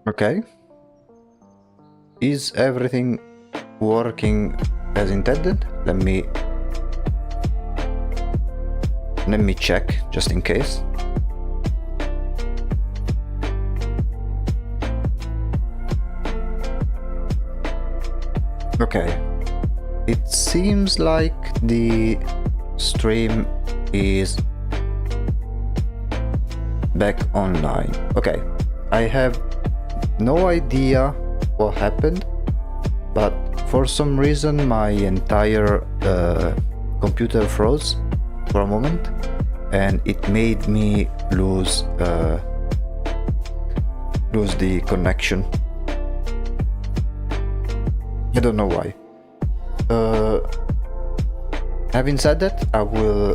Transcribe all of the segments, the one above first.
Okay. Is everything working as intended? Let me check just in case. Okay. It seems like the stream is back online. Okay. I have no idea what happened, but for some reason my entire computer froze for a moment, and it made me lose the connection. I don't know why. Having said that, I will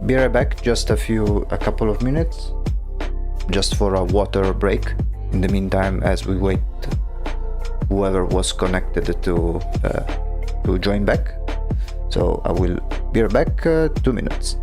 be right back, just a couple of minutes, just for a water break. In the meantime, as we wait whoever was connected to join back. So I will be right back, 2 minutes.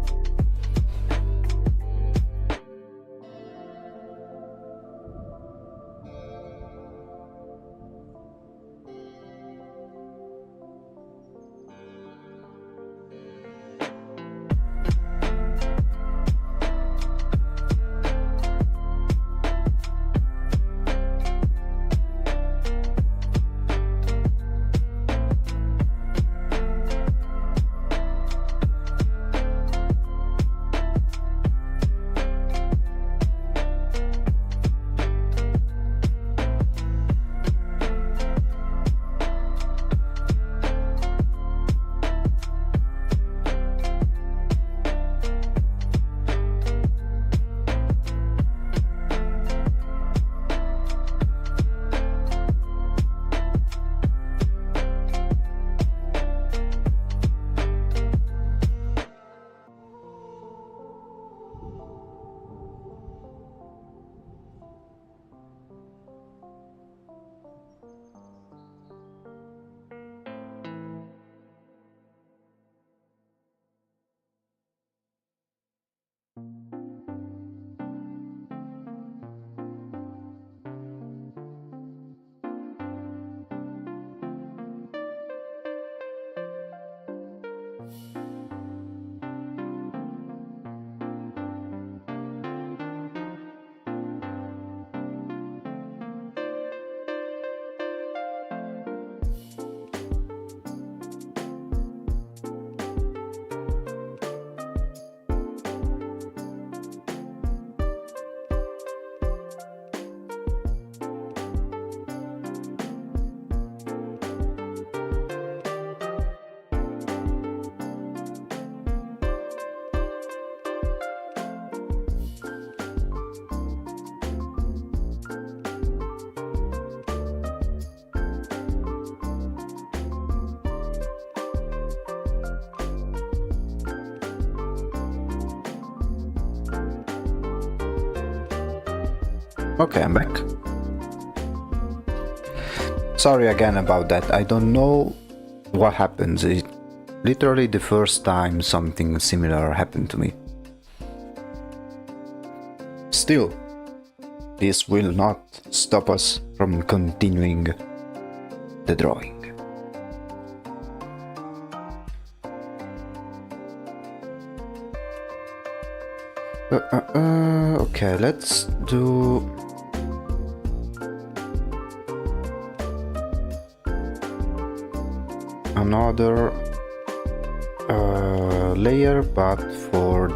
Okay, I'm back. Sorry again about that. I don't know what happens. It's literally the first time something similar happened to me. Still, this will not stop us from continuing the drawing. Okay, let's do another layer, but for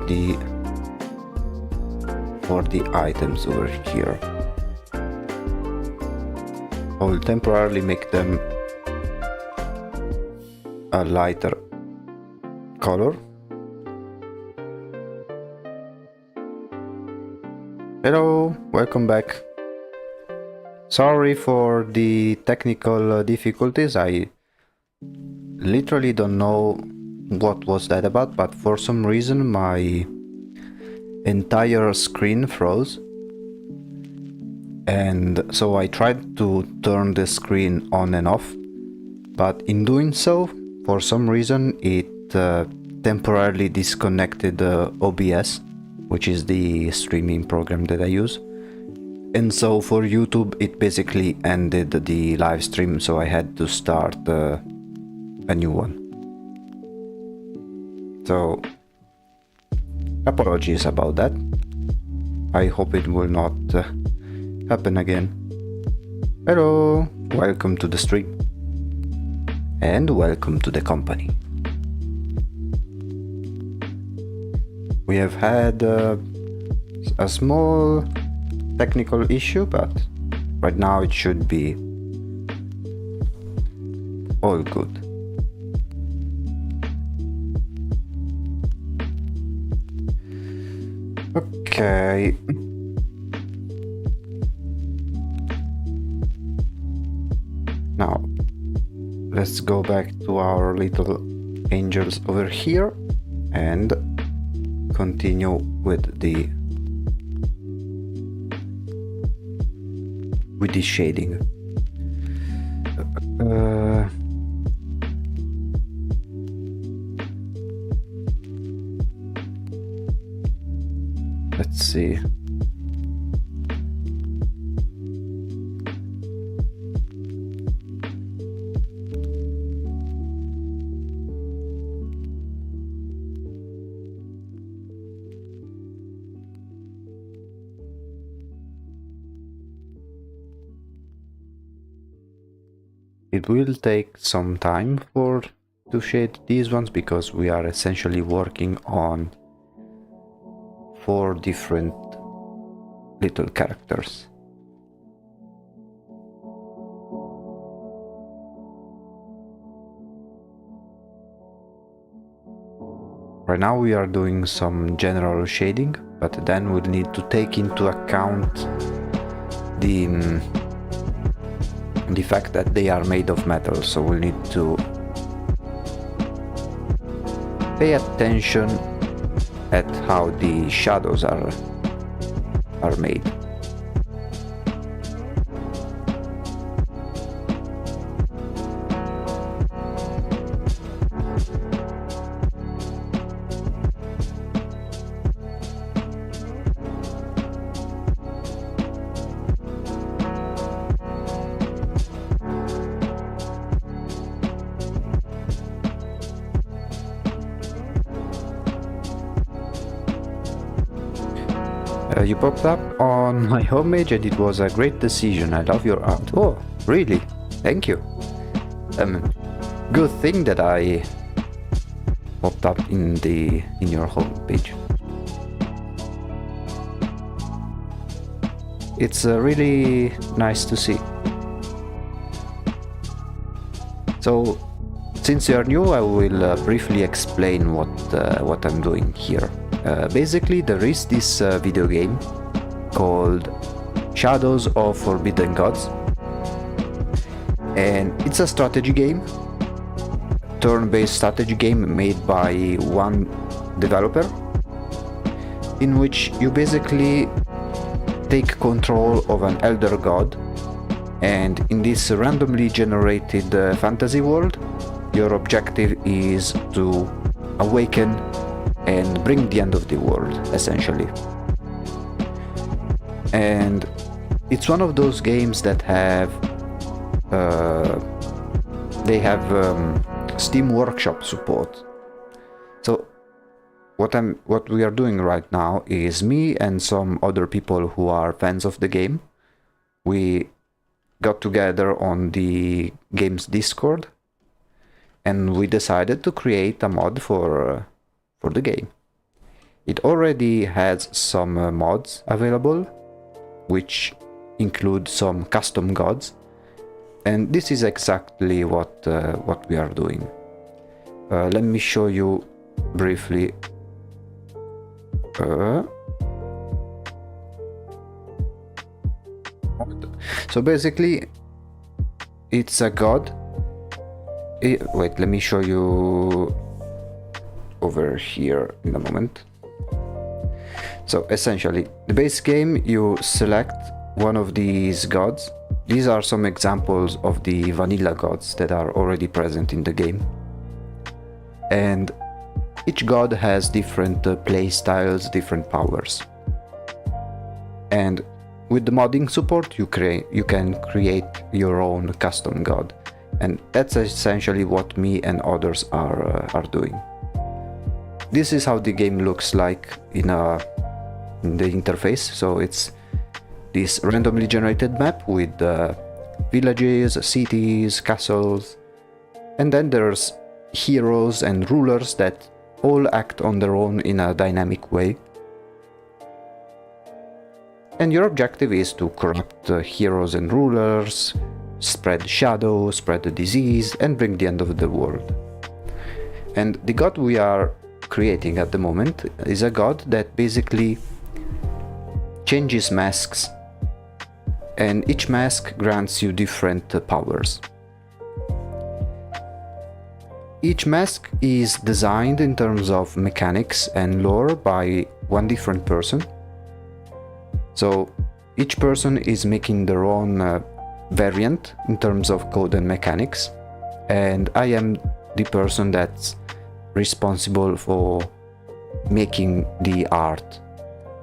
the items over here. I will temporarily make them a lighter color. Hello, welcome back. Sorry for the technical difficulties. I literally don't know what was that about, but for some reason my entire screen froze, and so I tried to turn the screen on and off, but in doing so, for some reason it temporarily disconnected OBS, which is the streaming program that I use, And so for YouTube it basically ended the live stream, so I had to start a new one. So apologies about that. I hope it will not happen again. Hello, welcome to the stream. And welcome to the company. We have had a small technical issue, but right now it should be all good. Okay. Now, let's go back to our little angels over here and continue with the shading. Let's see. It will take some time to shade these ones because we are essentially working on 4 different little characters. Right now we are doing some general shading, but then we'll need to take into account the fact that they are made of metal, so we'll need to pay attention at how the shadows are made. You popped up on my homepage and it was a great decision. I love your art. Oh, really? Thank you. Good thing that I popped up in your homepage. It's really nice to see. So, since you are new, I will briefly explain what I'm doing here. Basically, there is this video game called Shadows of Forbidden Gods, and it's a strategy game, turn-based strategy game made by one developer, in which you basically take control of an elder god, and in this randomly generated fantasy world, your objective is to awaken and bring the end of the world, essentially. And it's one of those games that have Steam Workshop support. So what we are doing right now is me and some other people who are fans of the game, we got together on the game's Discord and we decided to create a mod for the game. It already has some mods available, which include some custom gods, and this is exactly what we are doing. Let me show you briefly. So basically, it's a god. Wait, let me show you over here in a moment. So essentially, the base game, you select one of these gods. These are some examples of the vanilla gods that are already present in the game. And each god has different play styles, different powers. And with the modding support, you can create your own custom god, and that's essentially what me and others are doing. This is how the game looks like in the interface. So it's this randomly generated map with villages, cities, castles, and then there's heroes and rulers that all act on their own in a dynamic way. And your objective is to corrupt the heroes and rulers, spread shadow, spread the disease, and bring the end of the world. And the god we are creating at the moment is a god that basically changes masks, and each mask grants you different powers. Each mask is designed in terms of mechanics and lore by one different person. So each person is making their own variant in terms of code and mechanics, and I am the person that's responsible for making the art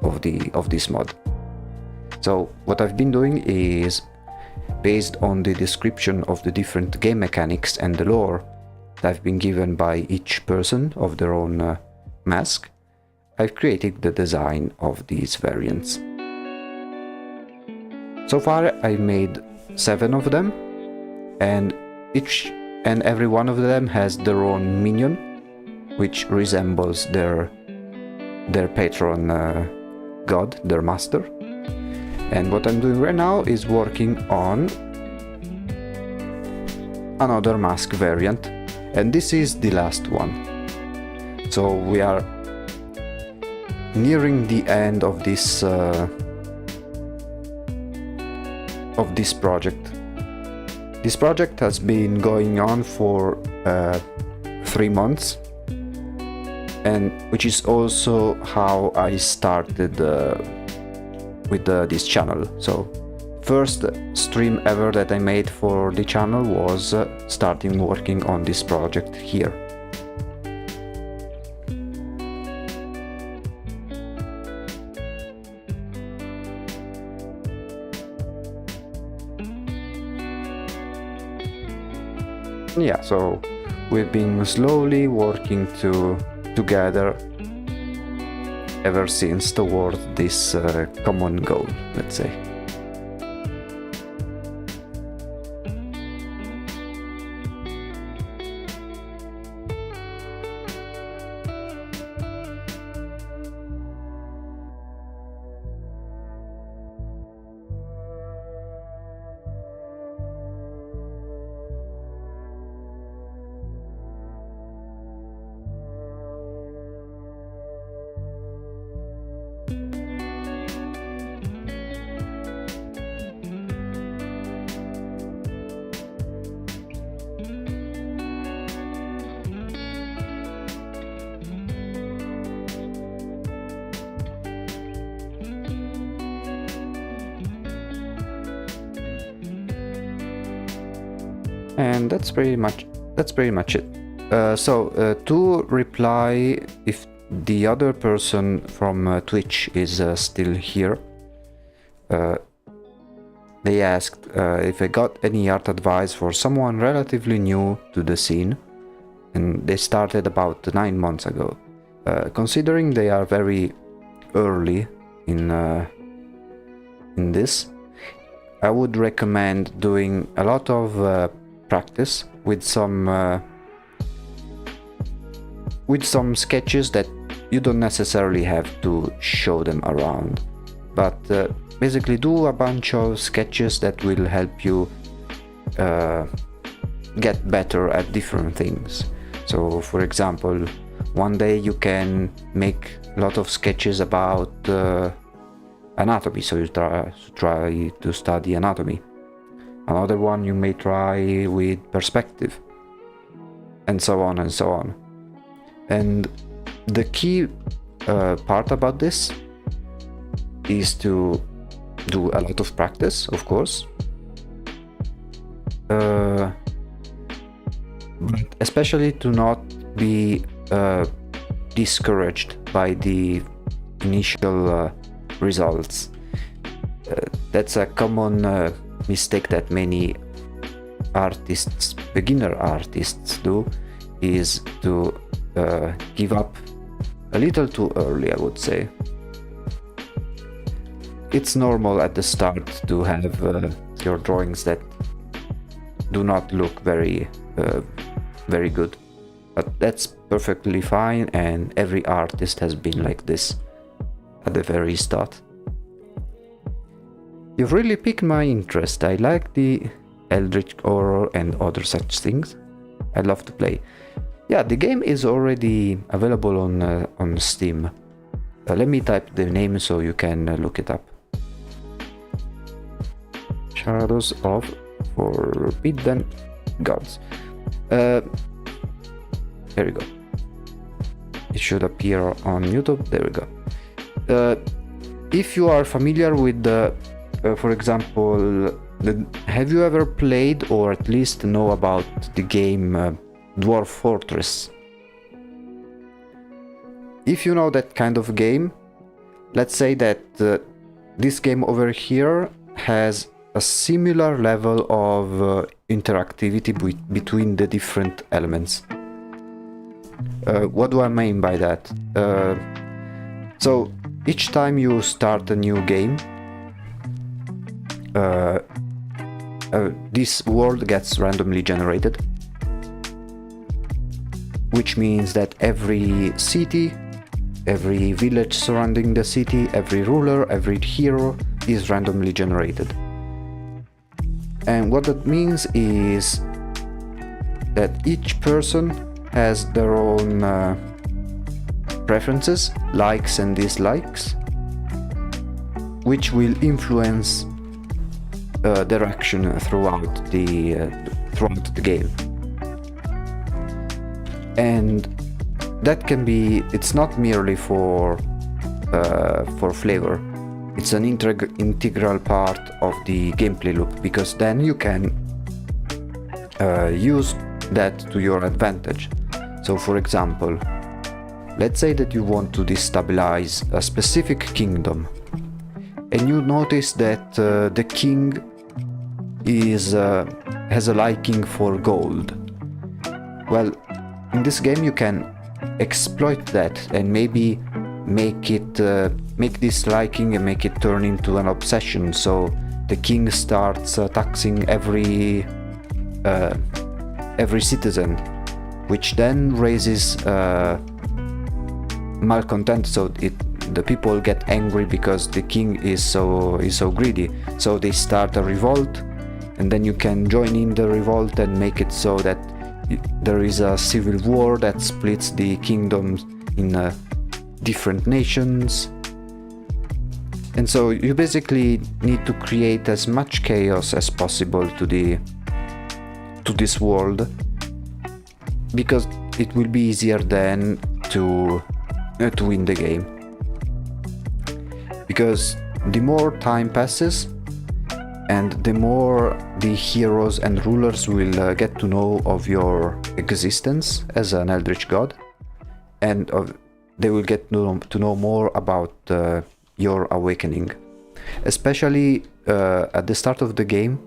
of this mod. So what I've been doing is, based on the description of the different game mechanics and the lore that have been given by each person of their own mask, I've created the design of these variants. So far I made 7 of them, and each and every one of them has their own minion, which resembles their patron god, their master. And what I'm doing right now is working on another mask variant, and this is the last one. So we are nearing the end of this project. This project has been going on for 3 months, and which is also how I started with this channel. So first stream ever that I made for the channel was starting working on this project here. Yeah, so we've been slowly working together ever since towards this common goal, let's say. And that's pretty much it. To reply if the other person from Twitch is still here, they asked if I got any art advice for someone relatively new to the scene, and they started about 9 months ago. Considering they are very early in this, I would recommend doing a lot of practice with some sketches that you don't necessarily have to show them around, but basically do a bunch of sketches that will help you get better at different things. So for example, one day you can make a lot of sketches about anatomy, so you try to study anatomy. Another one you may try with perspective, and so on and so on. And the key part about this is to do a lot of practice, of course, but especially to not be discouraged by the initial results. That's a common mistake that many artists, beginner artists, do, is to give up a little too early, I would say. It's normal at the start to have your drawings that do not look very good, but that's perfectly fine, and every artist has been like this at the very start. You've really piqued my interest. I like the Eldritch horror and other such things. I love to play. Yeah, the game is already available on Steam. Let me type the name so you can look it up. Shadows of Forbidden Gods. There we go. It should appear on YouTube. There we go. If you are familiar with the, for example, have you ever played or at least know about the game Dwarf Fortress? If you know that kind of game, let's say that this game over here has a similar level of interactivity between the different elements. What do I mean by that? So each time you start a new game, this world gets randomly generated, which means that every city, every village surrounding the city, every ruler, every hero is randomly generated. And what that means is that each person has their own preferences, likes and dislikes, which will influence their action throughout the game. And that can be, it's not merely for flavor. It's an integral part of the gameplay loop, because then you can use that to your advantage. So for example, let's say that you want to destabilize a specific kingdom, and you notice that the king has a liking for gold. Well, in this game you can exploit that and maybe make this liking and make it turn into an obsession, so the king starts taxing every citizen, which then raises malcontent, so the people get angry because the king is so greedy, so they start a revolt, and then you can join in the revolt and make it so that there is a civil war that splits the kingdoms in different nations. And so you basically need to create as much chaos as possible to this world, because it will be easier then to win the game. Because the more time passes and the more the heroes and rulers will get to know of your existence as an Eldritch God, and they will get to know more about your awakening. Especially at the start of the game,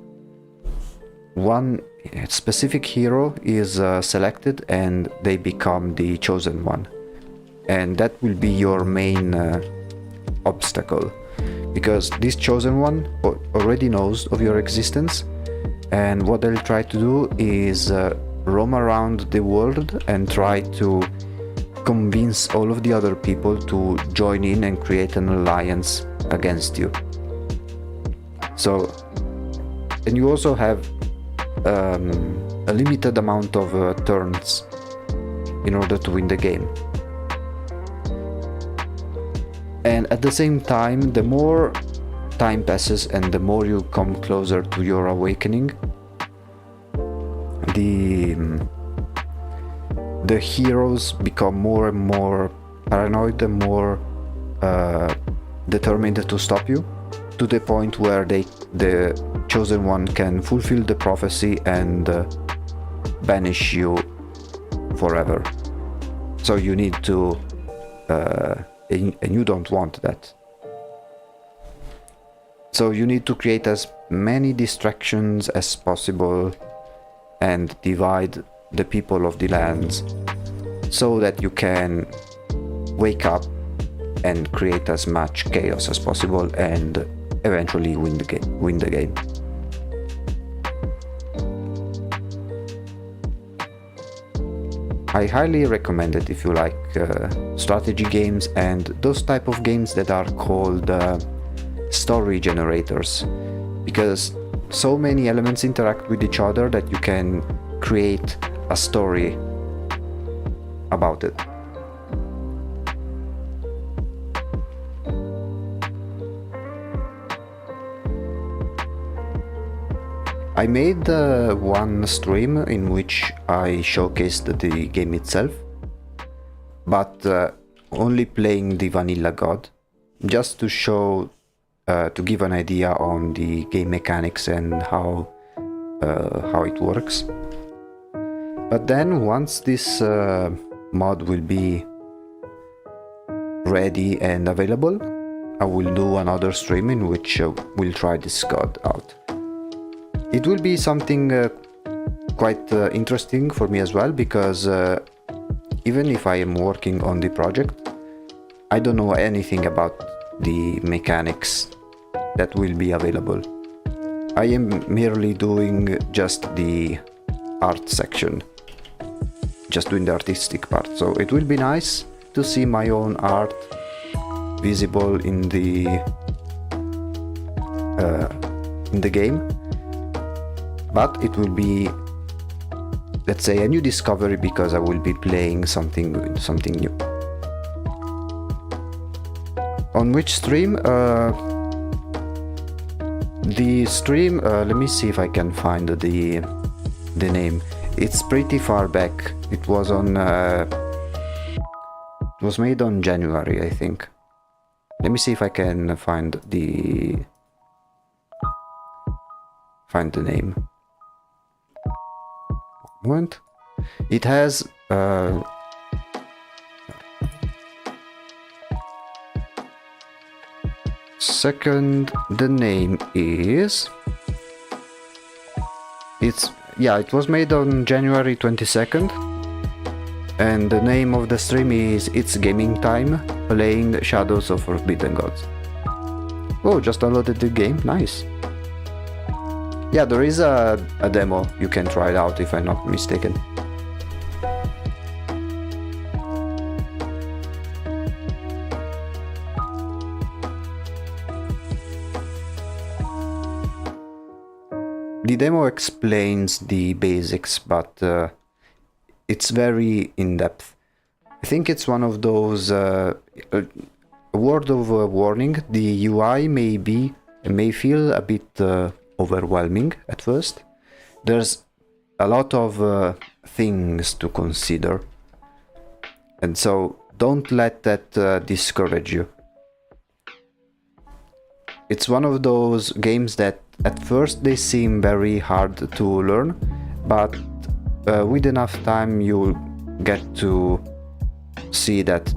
one specific hero is selected and they become the chosen one, and that will be your main obstacle, because this chosen one already knows of your existence, and what they'll try to do is roam around the world and try to convince all of the other people to join in and create an alliance against you. So, and you also have a limited amount of turns in order to win the game. And at the same time, the more time passes and the more you come closer to your awakening, the heroes become more and more paranoid and more determined to stop you, to the point where the chosen one can fulfill the prophecy and banish you forever. So you need to and you don't want that. So you need to create as many distractions as possible and divide the people of the lands so that you can wake up and create as much chaos as possible and eventually win the game. I highly recommend it if you like strategy games and those type of games that are called story generators, because so many elements interact with each other that you can create a story about it. I made one stream in which I showcased the game itself, but only playing the vanilla god, just to show, to give an idea on the game mechanics and how it works. But then once this mod will be ready and available, I will do another stream in which we'll try this god out. It will be something quite interesting for me as well, because even if I am working on the project, I don't know anything about the mechanics that will be available. I am merely doing just the art section, just doing the artistic part. So it will be nice to see my own art visible in the game. But it will be, let's say, a new discovery, because I will be playing something new. On which stream? The stream, let me see if I can find the name. It's pretty far back. It was on it was made on January, I think. Let me see if I can find the name. Moment. It has second, the name is, it was made on January 22nd, and the name of the stream is It's Gaming Time, playing Shadows of Forbidden Gods. Oh, just downloaded the game, nice. Yeah, there is a demo, you can try it out if I'm not mistaken. The demo explains the basics, but it's very in-depth. I think it's one of those, a word of warning, the UI may feel a bit overwhelming at first. There's a lot of things to consider, and so don't let that discourage you. It's one of those games that at first they seem very hard to learn, but with enough time you'll get to see that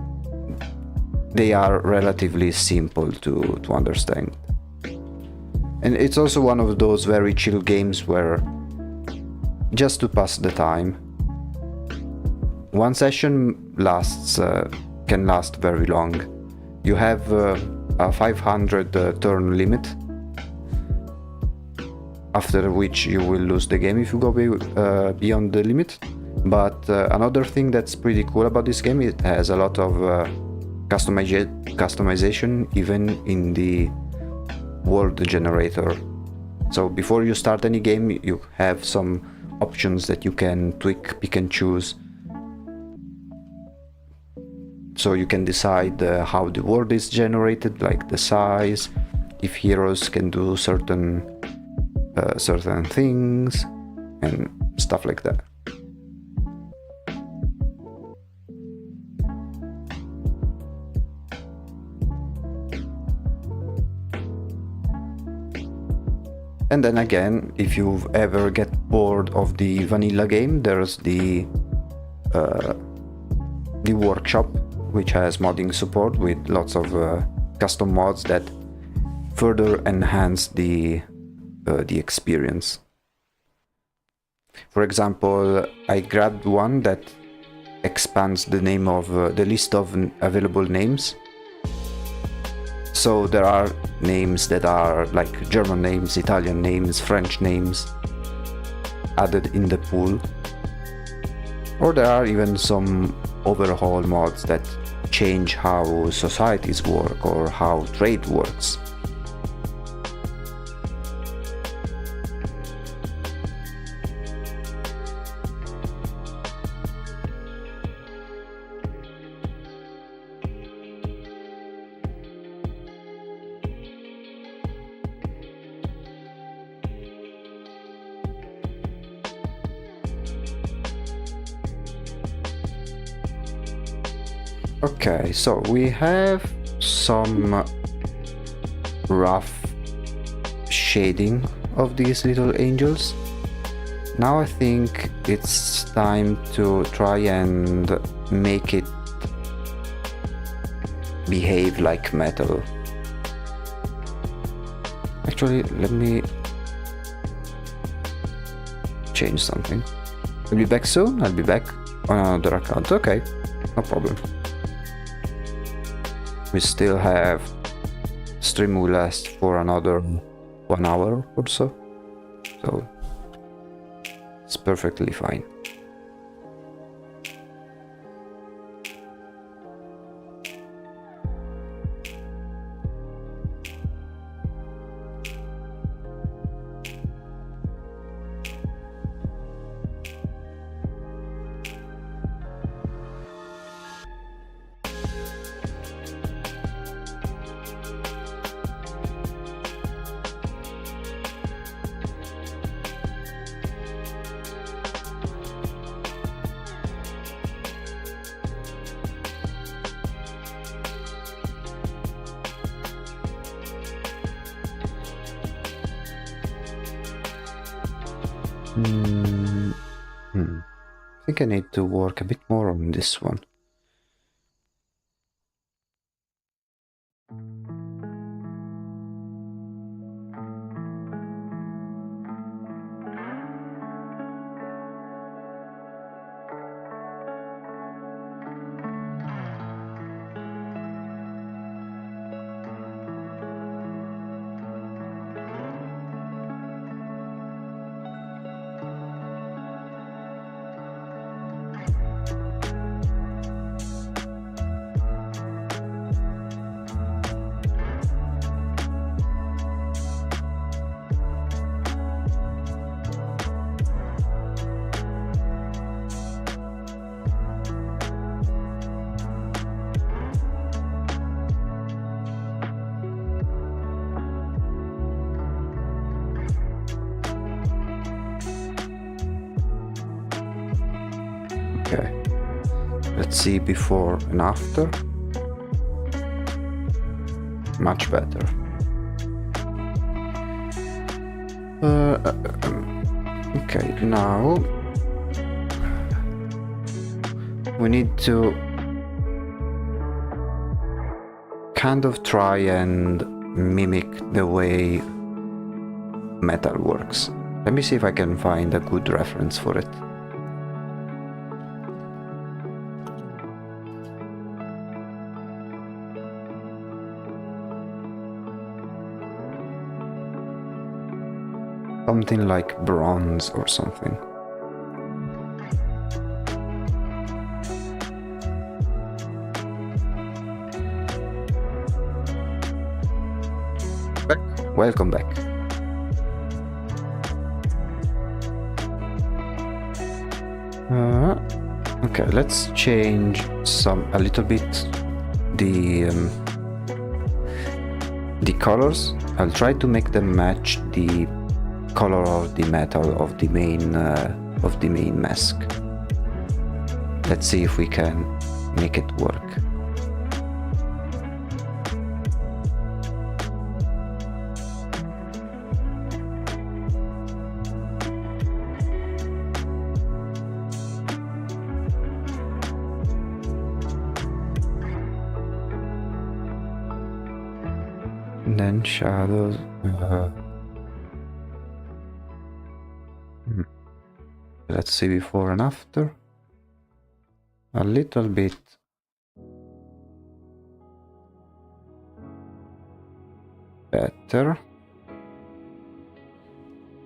they are relatively simple to understand. And it's also one of those very chill games where just to pass the time. One session can last very long. You have a 500 turn limit, after which you will lose the game if you go beyond the limit. But another thing that's pretty cool about this game, it has a lot of customization even in the world generator. So before you start any game, you have some options that you can tweak, pick and choose. So you can decide how the world is generated, like the size, if heroes can do certain things, and stuff like that. And then again, if you ever get bored of the vanilla game, there's the workshop, which has modding support with lots of custom mods that further enhance the experience. For example, I grabbed one that expands the name of the list of available names. So there are names that are like German names, Italian names, French names added in the pool. Or there are even some overhaul mods that change how societies work or how trade works. Okay, so we have some rough shading of these little angels. Now I think it's time to try and make it behave like metal. Actually, let me change something. I'll be back soon. I'll be back on another account. Okay, no problem. We still have stream will last for another 1 hour or so, so it's perfectly fine. I think I need to work a bit more on this one. Okay, let's see before and after. Much better. Okay, now we need to kind of try and mimic the way metal works. Let me see if I can find a good reference for it. Something like bronze or something. Welcome back. Okay, let's change a little bit the colors. I'll try to make them match the color of the metal of the main mask. Let's see if we can make it work. And then shadows. Let's see before and after. A little bit better.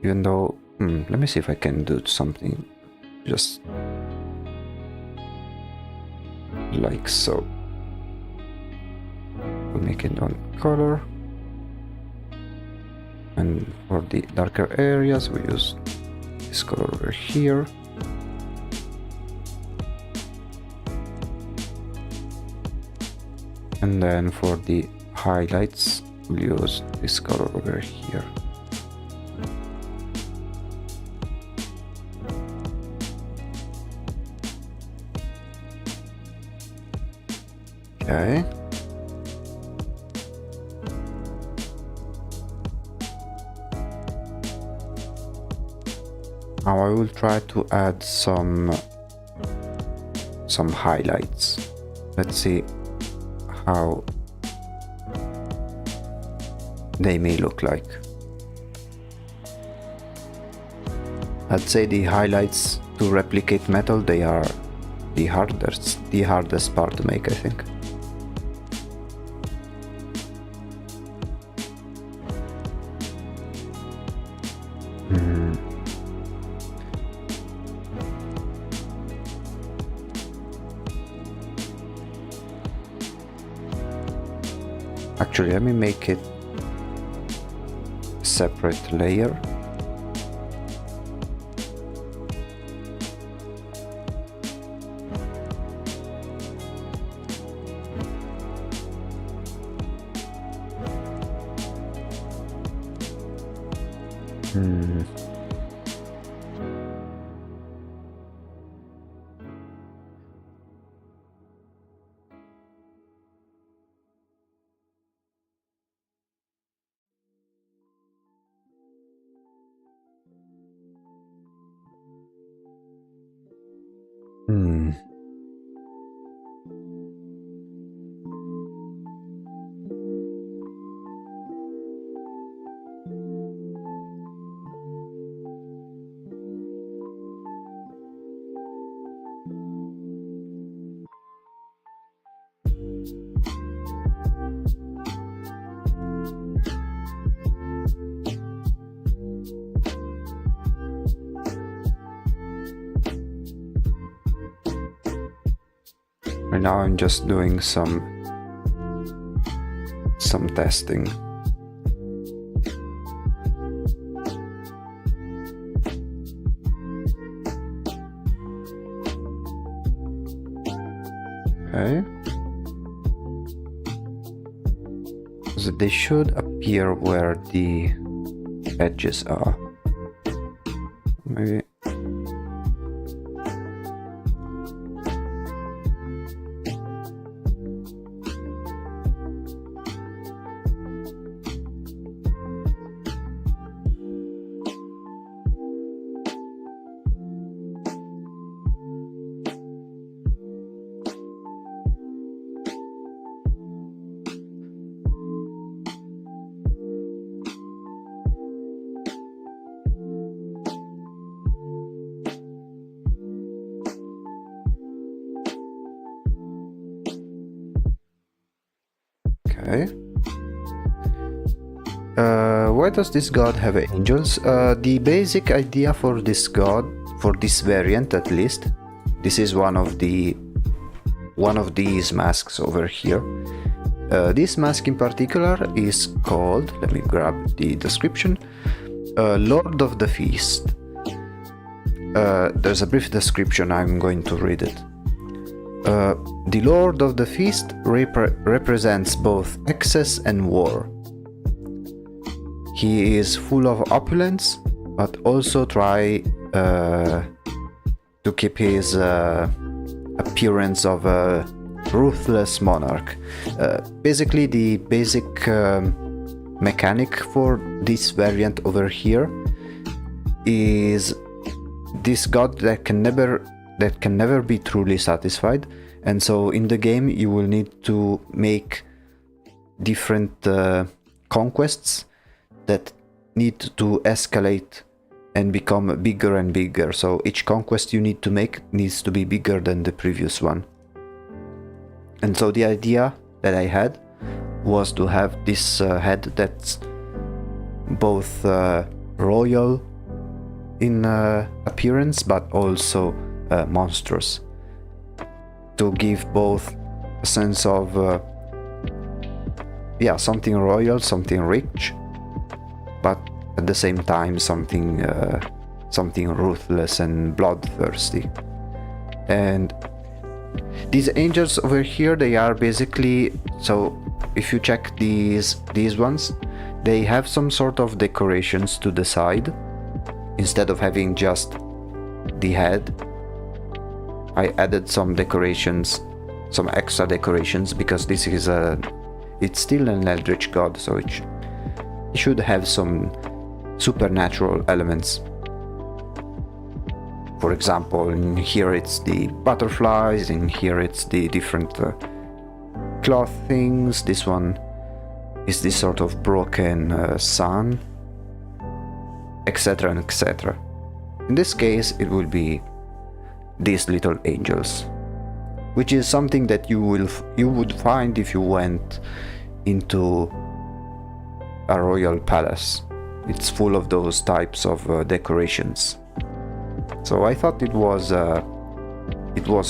Even though, let me see if I can do something just like so. We'll make it on color. And for the darker areas, we use this color over here. And then for the highlights, we'll use this color over here. Okay. Now I will try to add some highlights. Let's see how they may look like. I'd say the highlights to replicate metal, they are the hardest part to make, I think. Actually, let me make it a separate layer. Right now I'm just doing some testing. Okay. So they should appear where the edges are. Maybe. Okay. Why does this god have angels? The basic idea for this god, for this variant at least, this is one of these masks over here. This mask in particular is called, let me grab the description, Lord of the Feast. There's a brief description, I'm going to read it. The Lord of the Feast represents both excess and war. He is full of opulence, but also try to keep his appearance of a ruthless monarch. Basically, the basic mechanic for this variant over here is this god that can never be truly satisfied, and so in the game you will need to make different conquests that need to escalate and become bigger and bigger. So each conquest you need to make needs to be bigger than the previous one. And so the idea that I had was to have this head that's both royal in appearance but also monstrous, to give both a sense of something royal, something rich, but at the same time something ruthless and bloodthirsty. And these angels over here, they are basically, so if you check these ones, they have some sort of decorations to the side instead of having just the head. I added some decorations, some extra decorations, because this is it's still an eldritch god, so it should have some supernatural elements. For example, in here it's the butterflies, in here it's the different cloth things. This one is this sort of broken sun, etc. and etc. In this case it will be these little angels, which is something that you would find if you went into a royal palace. It's full of those types of decorations. So I thought it was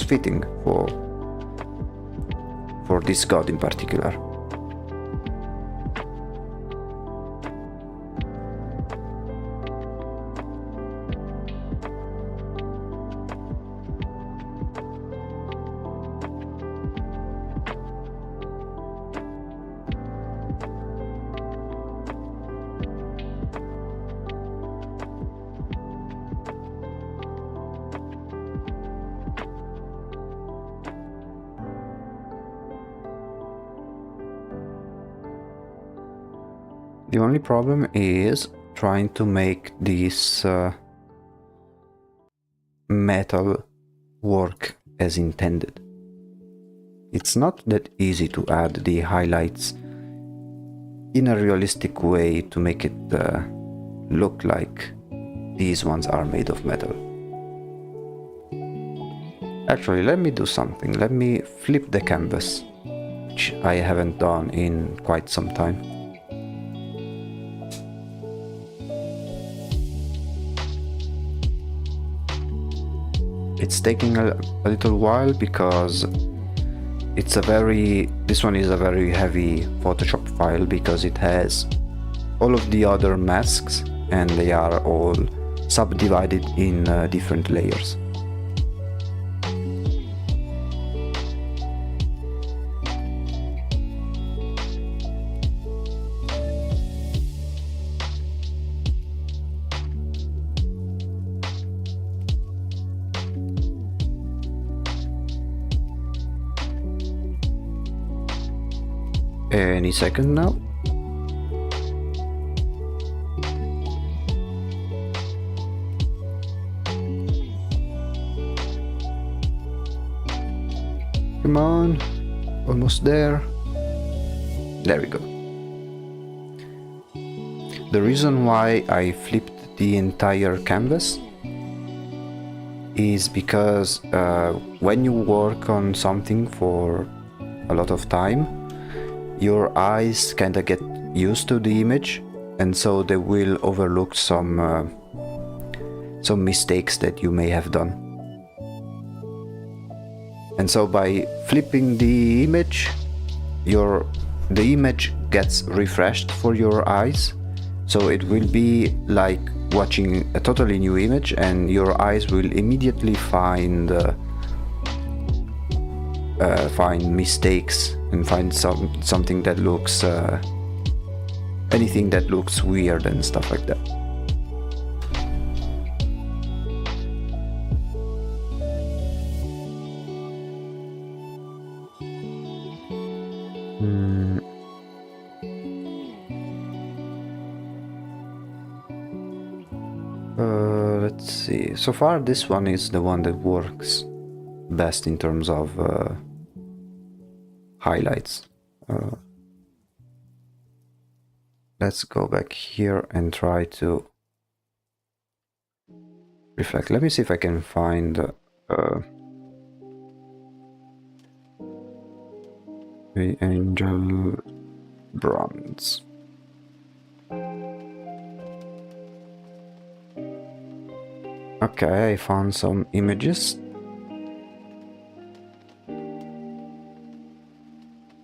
fitting for this god in particular. The only problem is trying to make this metal work as intended. It's not that easy to add the highlights in a realistic way to make it look like these ones are made of metal. Actually, let me do something. Let me flip the canvas, which I haven't done in quite some time. It's taking a little while because this one is a very heavy Photoshop file, because it has all of the other masks and they are all subdivided in different layers. Any second now. Come on, almost there. There we go. The reason why I flipped the entire canvas is because when you work on something for a lot of time, your eyes kinda get used to the image, and so they will overlook some mistakes that you may have done. And so by flipping the image, the image gets refreshed for your eyes, so it will be like watching a totally new image, and your eyes will immediately find mistakes and find something that looks anything that looks weird and stuff like that. Let's see. So far this one is the one that works best in terms of highlights. let's go back here and try to reflect. Let me see if I can find the angel bronze. Okay, I found some images.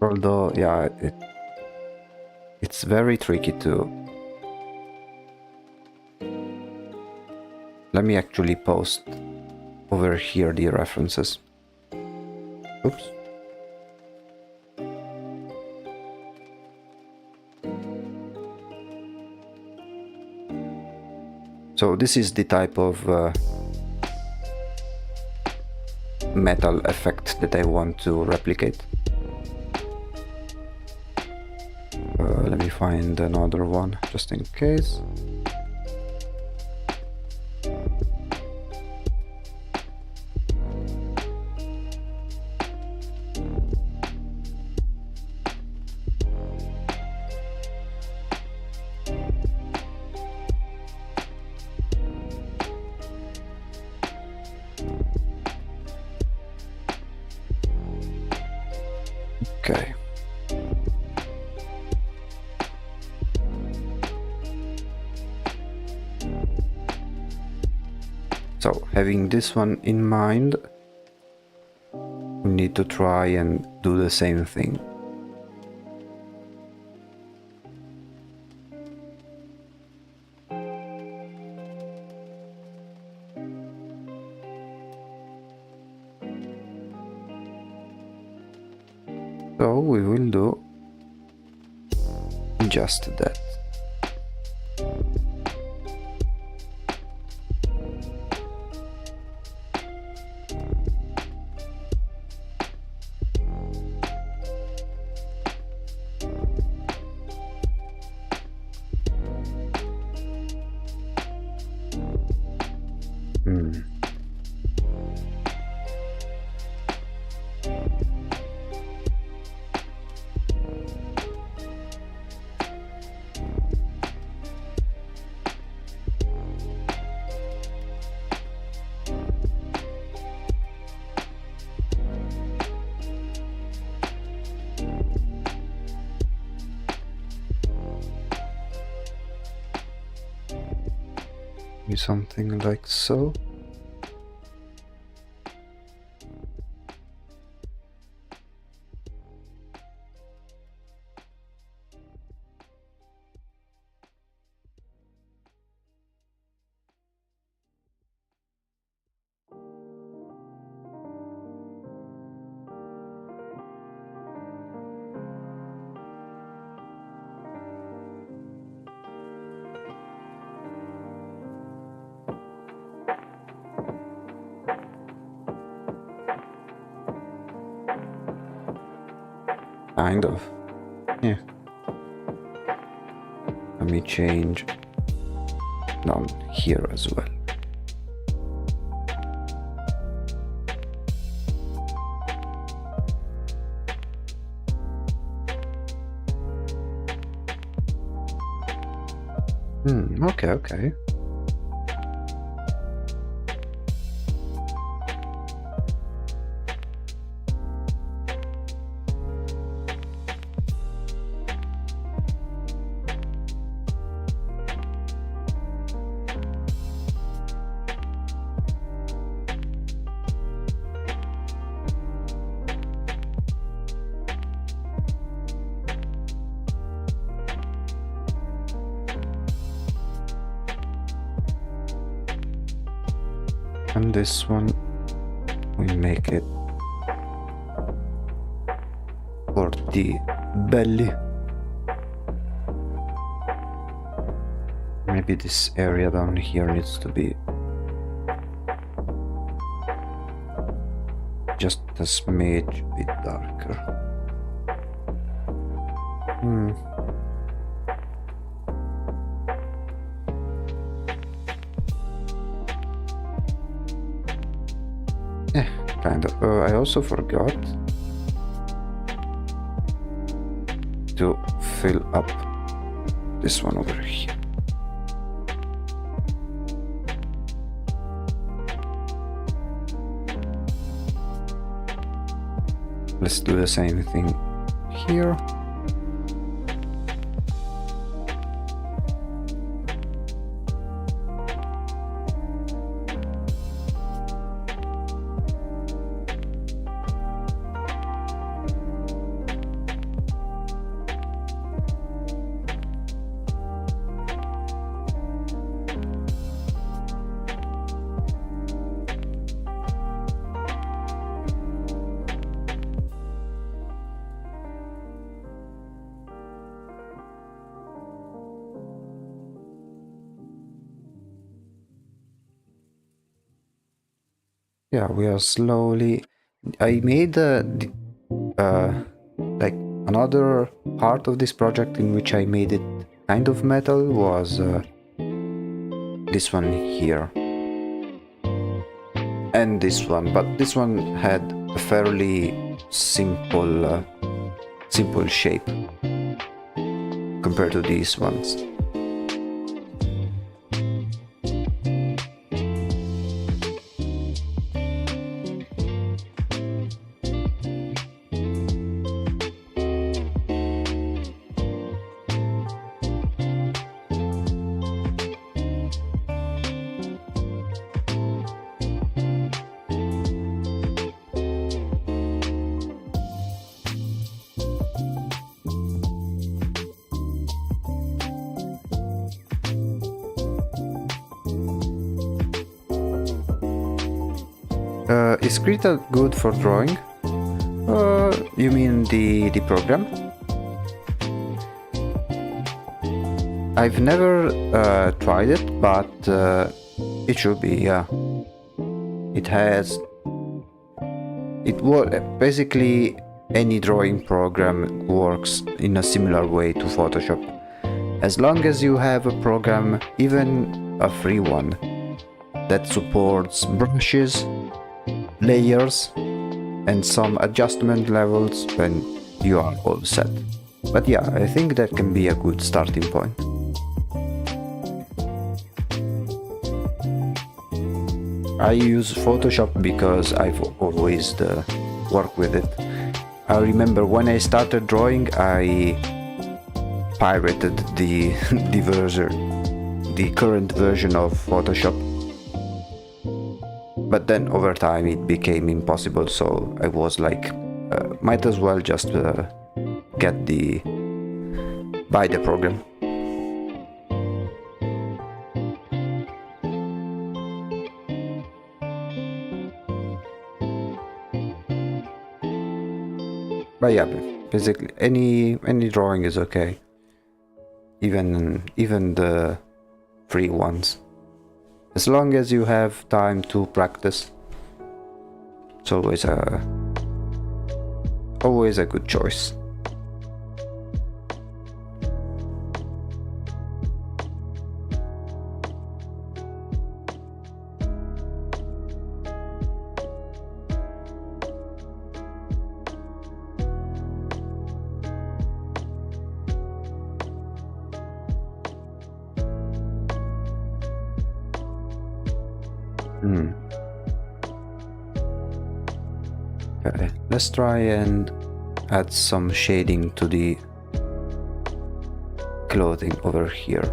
Although, yeah, it's very tricky to... Let me actually post over here the references. Oops. So this is the type of metal effect that I want to replicate. Let me find another one just in case. Okay. So, having this one in mind, we need to try and do the same thing. So we will do just that. Something like so. Kind of. Yeah. Let me change down here as well. Okay. And this one, we make it for the belly. Maybe this area down here needs to be just a smidge bit darker. Kind of. I also forgot to fill up this one over here. Let's do the same thing here. Yeah, we are slowly. I made like another part of this project in which I made it kind of metal was this one here and this one, but this one had a fairly simple shape compared to these ones. Is Krita good for drawing? You mean the program? I've never tried it, but it should be, yeah. Basically any drawing program works in a similar way to Photoshop. As long as you have a program, even a free one, that supports brushes, layers and some adjustment levels, then you are all set. But yeah, I think that can be a good starting point. I use Photoshop because I've always worked with it. I remember when I started drawing, I pirated the current version of Photoshop. But then over time it became impossible, so I was like, might as well just buy the program. But yeah, basically any drawing is okay, even the free ones. As long as you have time to practice, it's always a good choice. Okay, let's try and add some shading to the clothing over here.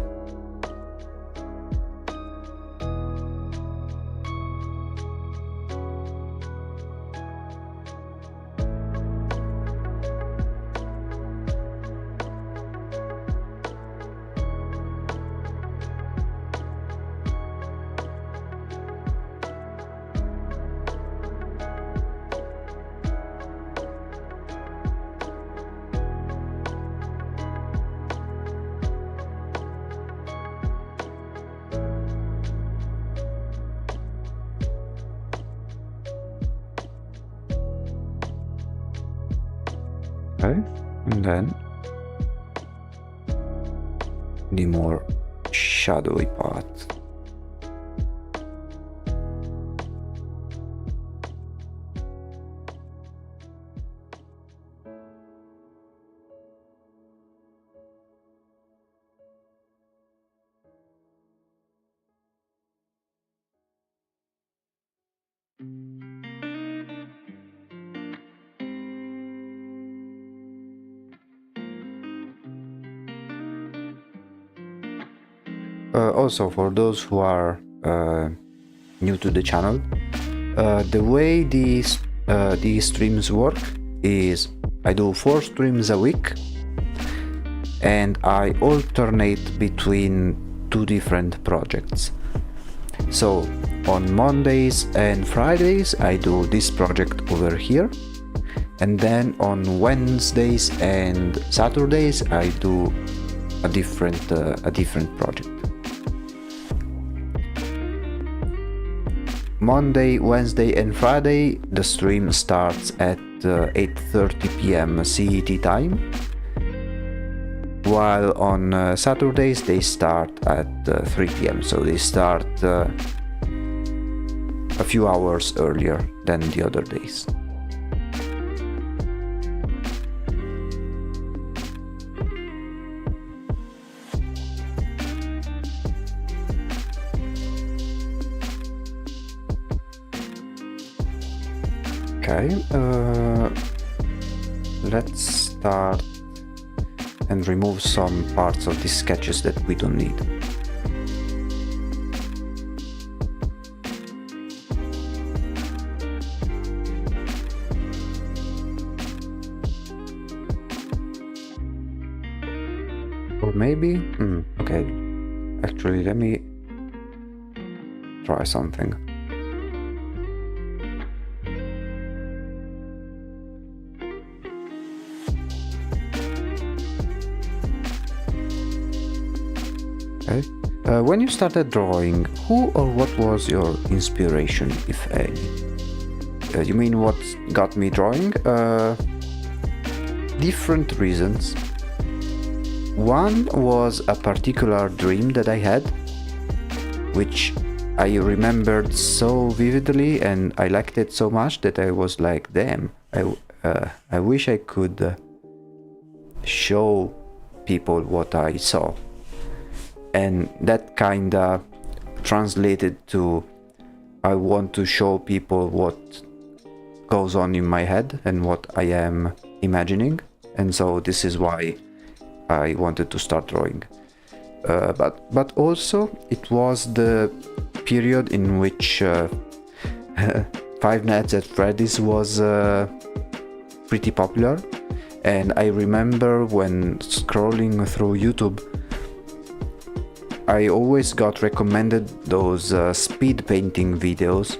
Okay, and then the more shadowy part. Also, for those who are new to the channel, the way these streams work is I do 4 streams a week, and I alternate between 2 different projects. So on Mondays and Fridays I do this project over here, and then on Wednesdays and Saturdays I do a different project. Monday, Wednesday and Friday the stream starts at 8:30 p.m. CET time, while on Saturdays they start at 3 p.m. so they start a few hours earlier than the other days. Okay, let's start and remove some parts of these sketches that we don't need. Or maybe, okay, actually let me try something. Okay. When you started drawing, who or what was your inspiration, if any? You mean what got me drawing? Different reasons. One was a particular dream that I had, which I remembered so vividly, and I liked it so much that I was like, damn, I wish I could show people what I saw. And that kinda translated to I want to show people what goes on in my head and what I am imagining, and so this is why I wanted to start drawing. But also it was the period in which Five Nights at Freddy's was pretty popular, and I remember when scrolling through YouTube I always got recommended those speed painting videos,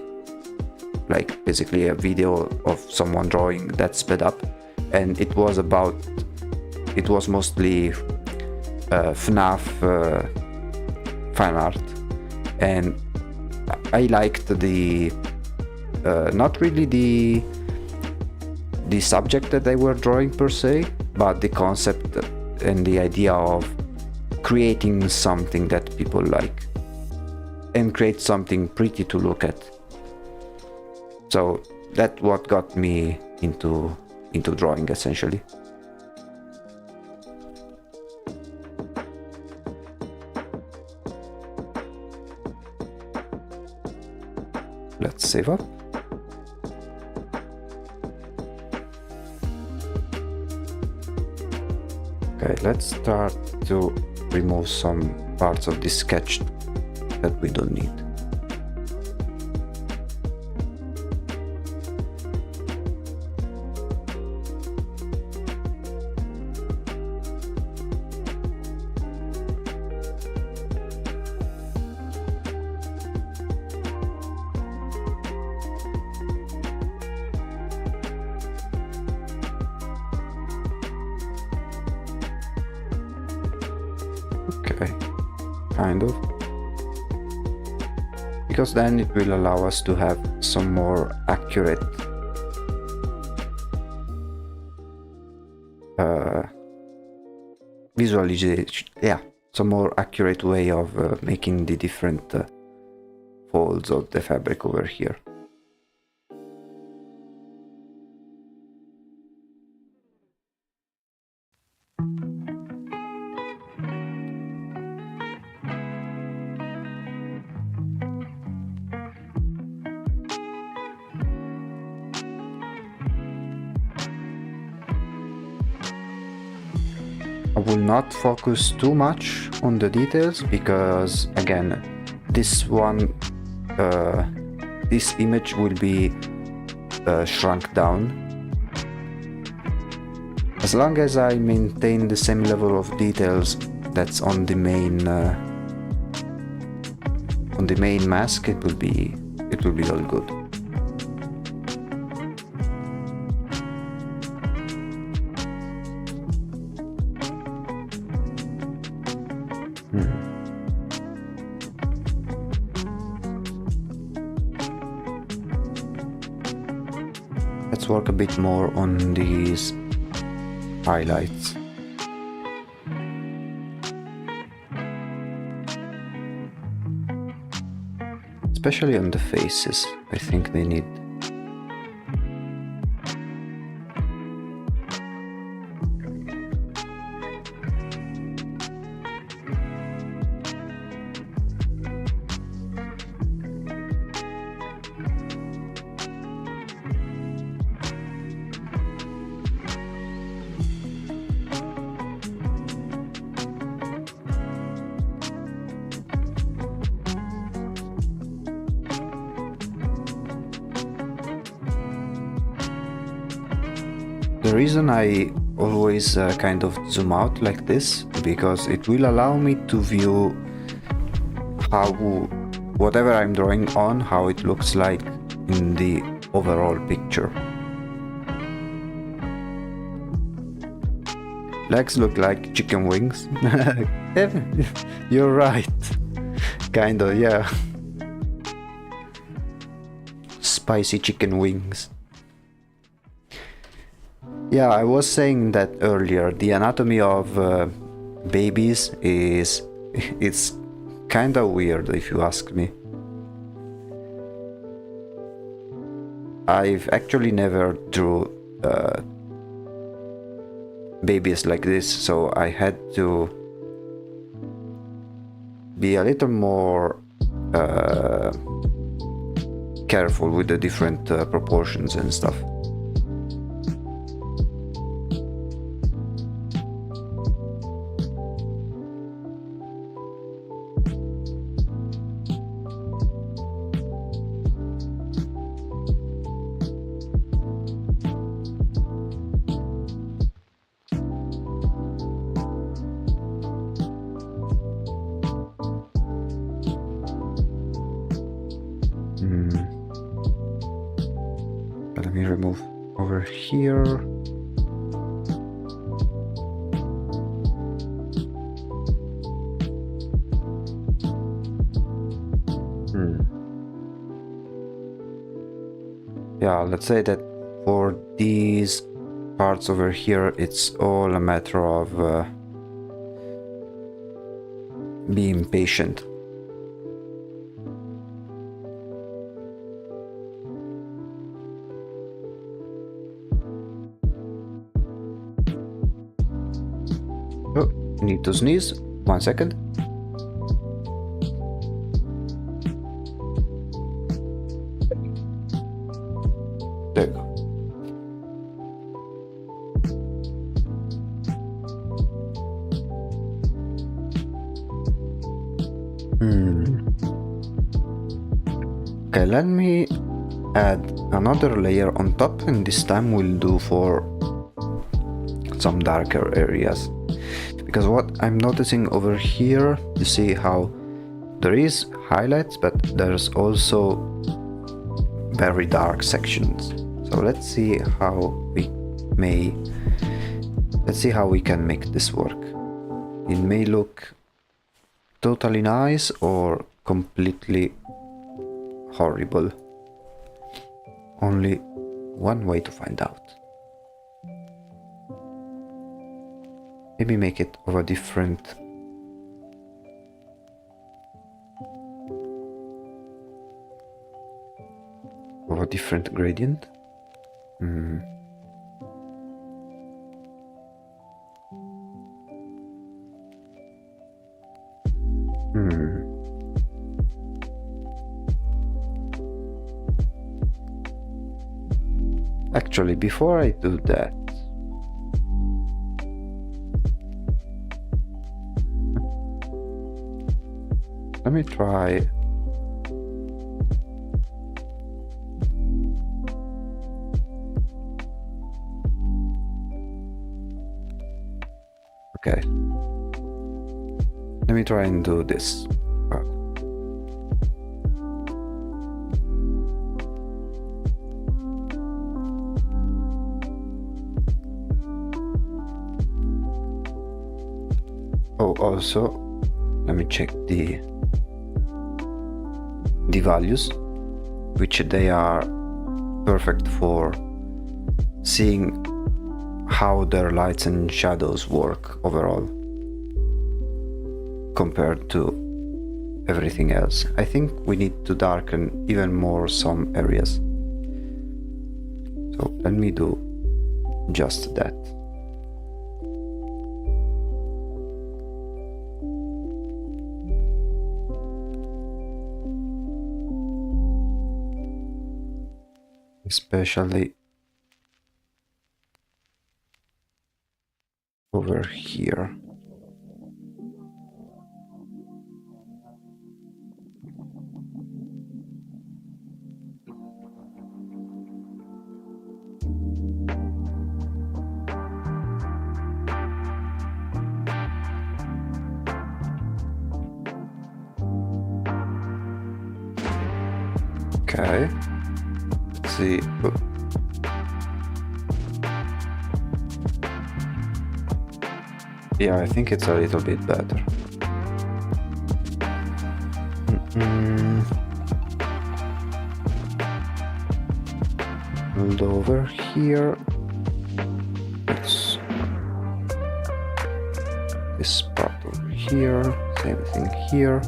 like basically a video of someone drawing that sped up, and it was mostly FNAF fan art, and I liked the not really the subject that they were drawing per se, but the concept and the idea of creating something that people like and create something pretty to look at. So that's what got me into drawing, essentially. Let's save up. Okay, let's start to remove some parts of this sketch that we don't need. Okay, kind of. Because then it will allow us to have some more accurate visualization, some more accurate way of making the different folds of the fabric over here. I will not focus too much on the details because, again, this image will be shrunk down. As long as I maintain the same level of details that's on the main mask, it will be all good. Let's work a bit more on these highlights. Especially on the faces, I think they need. The reason I always kind of zoom out like this, because it will allow me to view how whatever I'm drawing on, how it looks like in the overall picture. Legs look like chicken wings. You're right. Kinda, yeah. Spicy chicken wings. Yeah, I was saying that earlier. The anatomy of babies it's kinda weird if you ask me. I've actually never drew babies like this, so I had to be a little more careful with the different proportions and stuff. Let me remove over here. Yeah, let's say that for these parts over here, it's all a matter of being patient. Oh, need to sneeze. 1 second. There you go. Okay, let me add another layer on top, and this time we'll do for some darker areas. Because what I'm noticing over here, you see how there is highlights, but there's also very dark sections. So let's see how we can make this work. It may look totally nice or completely horrible. Only one way to find out. Maybe make it of a different gradient. Actually, before I do that, Let me try. Okay. Let me try and do this. Oh, also, let me check the values, which they are perfect for seeing how their lights and shadows work overall compared to everything else. I think we need to darken even more some areas. So let me do just that. Especially over here. Okay. Let's see. Oh. Yeah, I think it's a little bit better. And over here, let's this part over here, same thing here.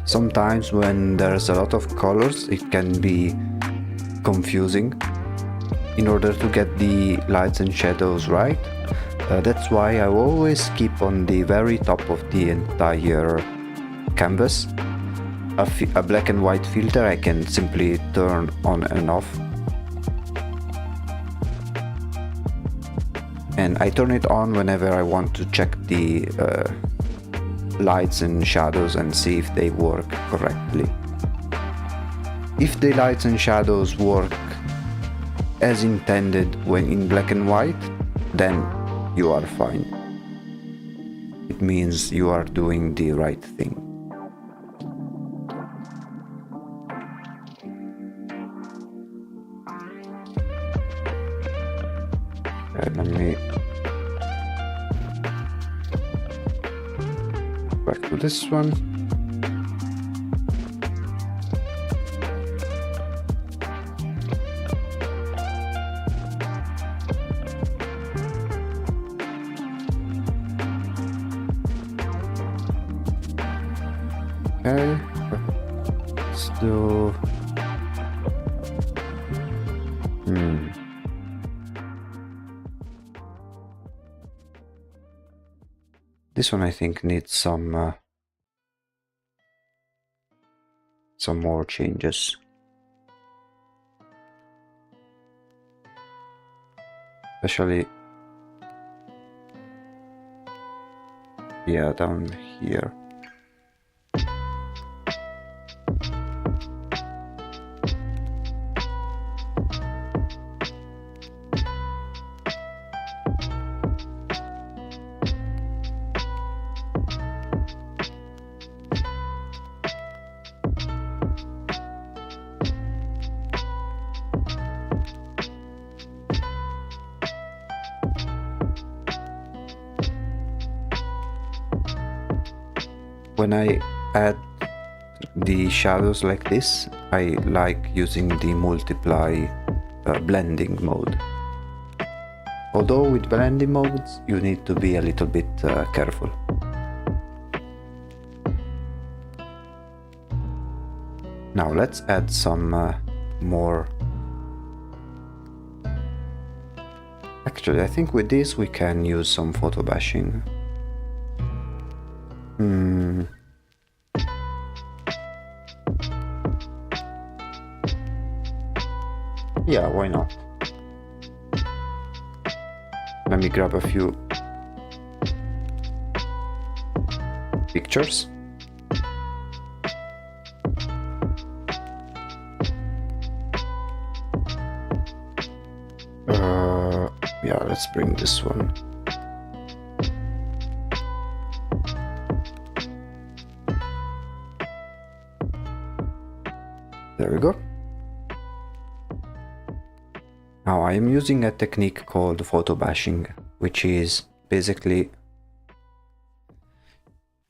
Sometimes when there's a lot of colors, it can be confusing in order to get the lights and shadows right. That's why I always keep on the very top of the entire canvas a black and white filter I can simply turn on and off. And I turn it on whenever I want to check the lights and shadows and see if they work correctly. If the lights and shadows work as intended when in black and white, then you are fine. It means you are doing the right thing. Okay, let me back to this one. Okay, let's do this one. I think needs some more changes, especially down here. When I add the shadows like this, I like using the multiply blending mode. Although with blending modes you need to be a little bit careful. Now let's add some more. Actually, I think with this we can use some photo bashing. Yeah, why not? Let me grab a few pictures. let's bring this one. There we go. Now I am using a technique called photo bashing, which is basically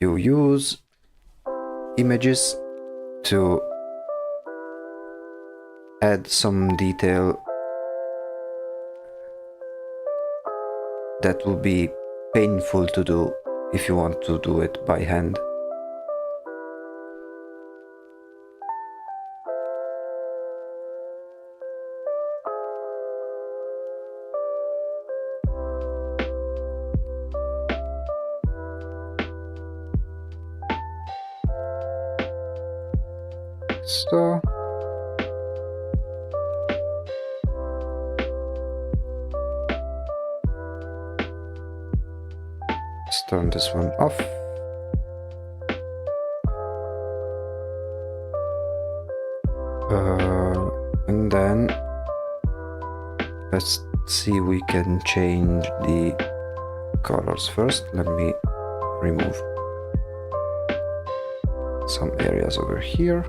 you use images to add some detail that will be painful to do if you want to do it by hand. So let's turn this one off. And then let's see, we can change the colors first. Let me remove some areas over here.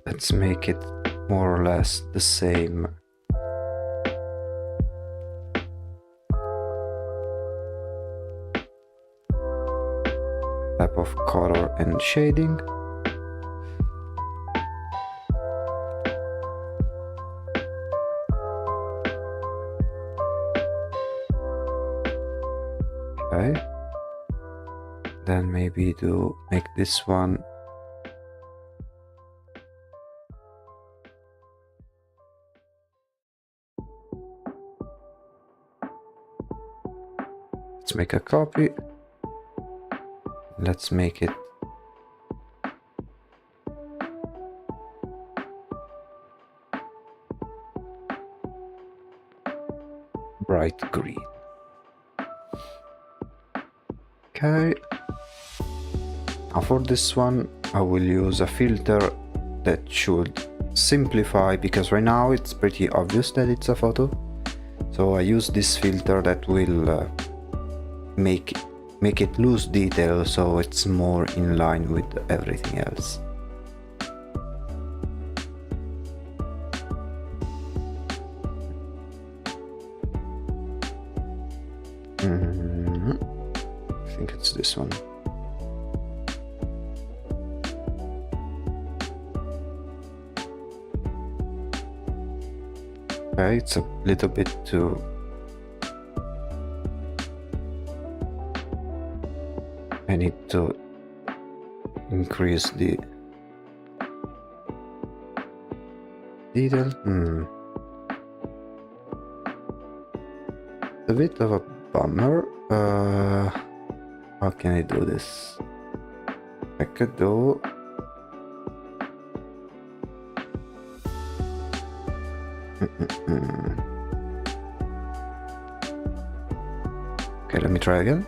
Let's make it more or less the same. Type of color and shading. Okay. Then maybe to make this one let's make a copy. Let's make it bright green. Okay. Now for this one I will use a filter that should simplify, because right now it's pretty obvious that it's a photo. So I use this filter that will make it lose detail, so it's more in line with everything else. I think it's this one. Okay, it's a little bit too I need to increase the detail. A bit of a bummer. How can I do this? I could do okay, let me try again.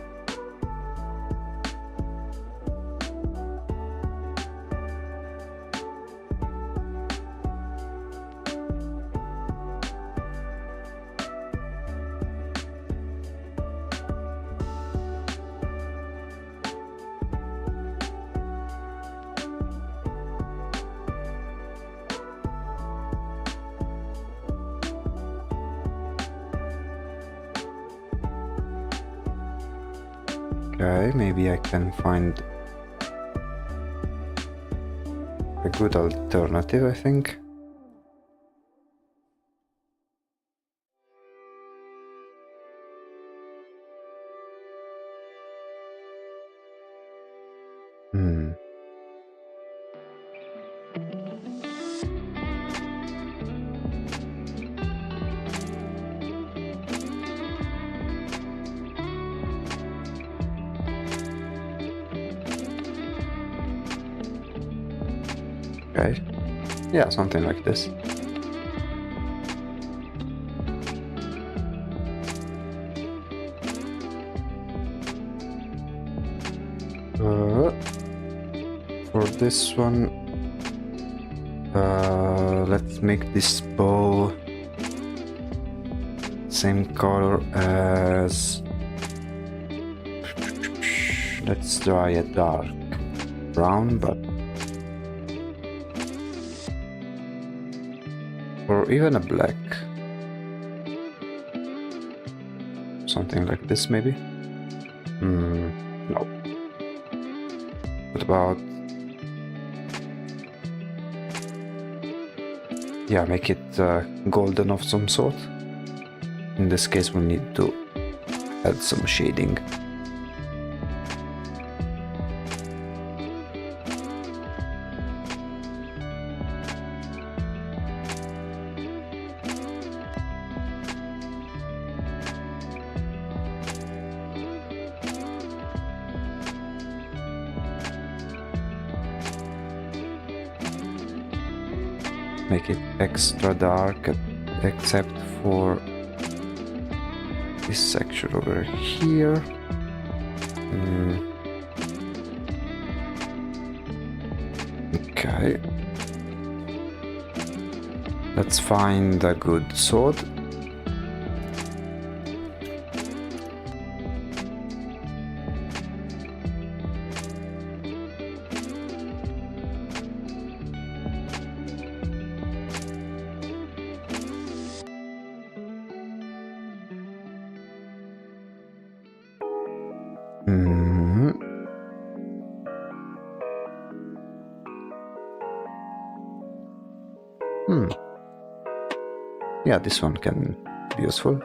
Okay, maybe I can find a good alternative, I think. Okay. Yeah, something like this. For this one, let's make this bow same color as... Let's try a dark brown, but... Or even a black. Something like this, maybe? No. What about... Yeah, make it golden of some sort. In this case, we need to add some shading. Make it extra dark, except for this section over here. Okay. Let's find a good sword. Yeah, this one can be useful.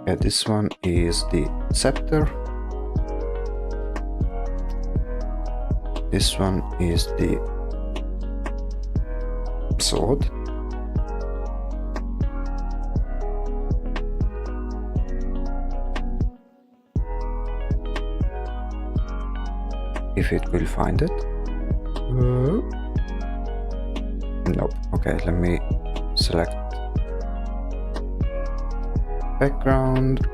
Yeah, this one is the scepter. This one is the sword. If it will find it. Nope. Okay, let me select background.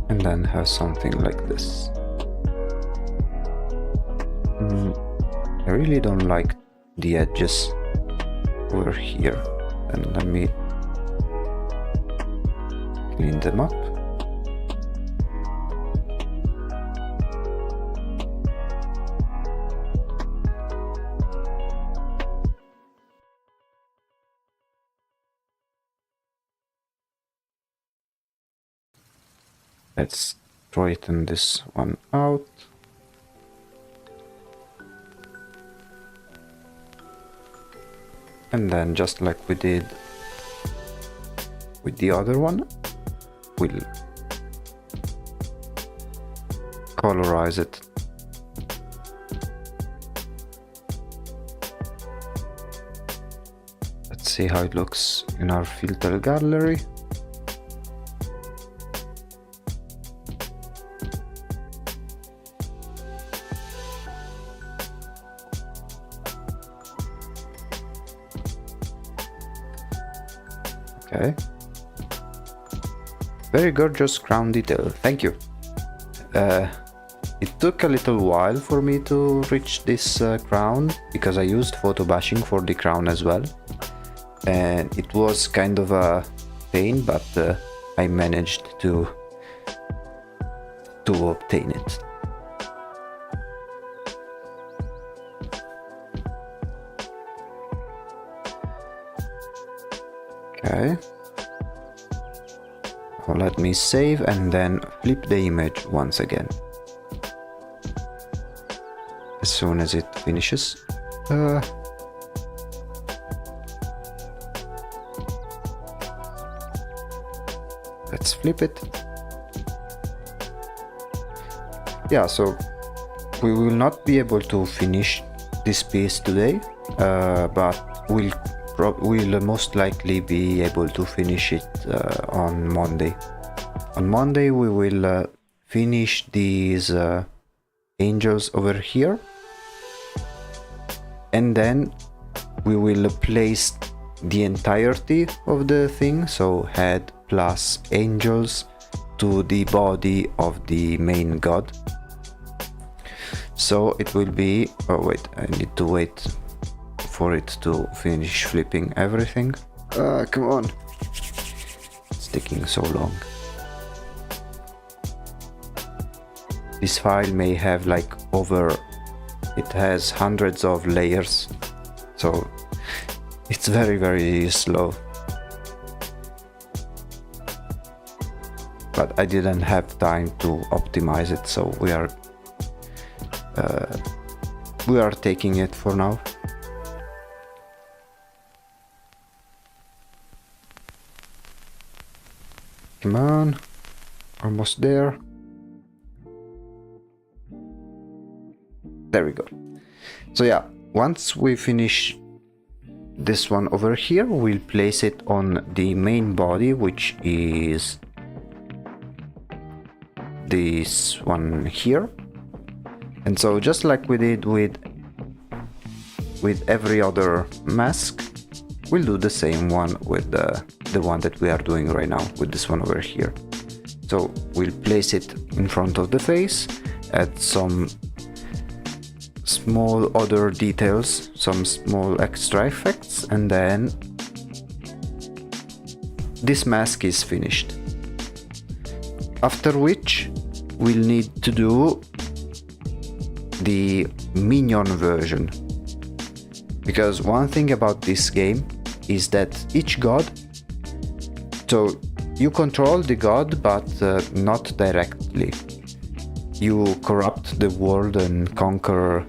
And then have something like this. I really don't like the edges over here, and let me clean them up. Let's straighten this one out. And then, just like we did with the other one, we'll colorize it. Let's see how it looks in our filter gallery. Okay. Very gorgeous crown detail, thank you. It took a little while for me to reach this crown, because I used photo bashing for the crown as well. And it was kind of a pain, but I managed to obtain it. Okay. So let me save and then flip the image once again. As soon as it finishes. Let's flip it. Yeah, so we will not be able to finish this piece today, but we'll most likely be able to finish it on Monday. On Monday we will finish these angels over here, and then we will place the entirety of the thing, so head plus angels, to the body of the main god. So it will be, oh wait, I need to wait for it to finish flipping everything. Come on, it's taking so long. This file may have like it has hundreds of layers, so it's very slow. But I didn't have time to optimize it, so we are taking it for now. Come on, almost there. There we go. So yeah, once we finish this one over here, we'll place it on the main body, which is this one here. And so just like we did with every other mask, we'll do the same one with the one that we are doing right now, with this one over here. So we'll place it in front of the face, add some small other details, some small extra effects, and then this mask is finished. After which we'll need to do the minion version, because one thing about this game is that each god, so you control the god but not directly. You corrupt the world and conquer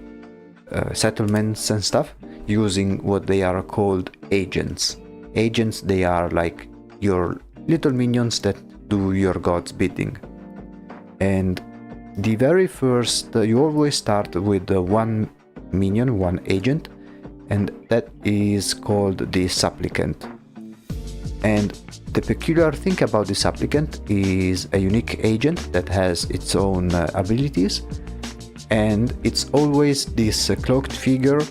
settlements and stuff using what they are called agents. Agents, they are like your little minions that do your god's bidding. And the very first, you always start with one minion, one agent, and that is called the supplicant. And the peculiar thing about the supplicant is a unique agent that has its own abilities, and it's always this cloaked figure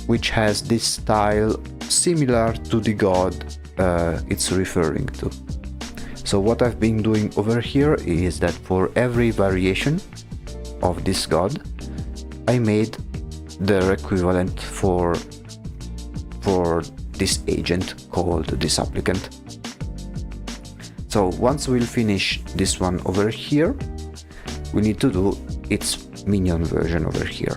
which has this style similar to the god it's referring to. So what I've been doing over here is that for every variation of this god, I made their equivalent for this agent called the supplicant. So once we'll finish this one over here, we need to do its minion version over here.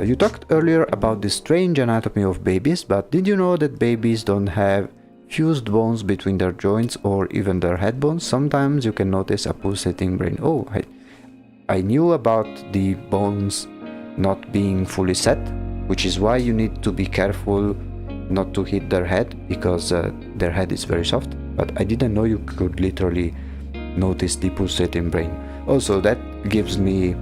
You talked earlier about the strange anatomy of babies, but did you know that babies don't have fused bones between their joints or even their head bones? Sometimes you can notice a pulsating brain. Oh, I knew about the bones not being fully set, which is why you need to be careful not to hit their head, because their head is very soft. But I didn't know you could literally notice the pulsating brain. Also, that gives me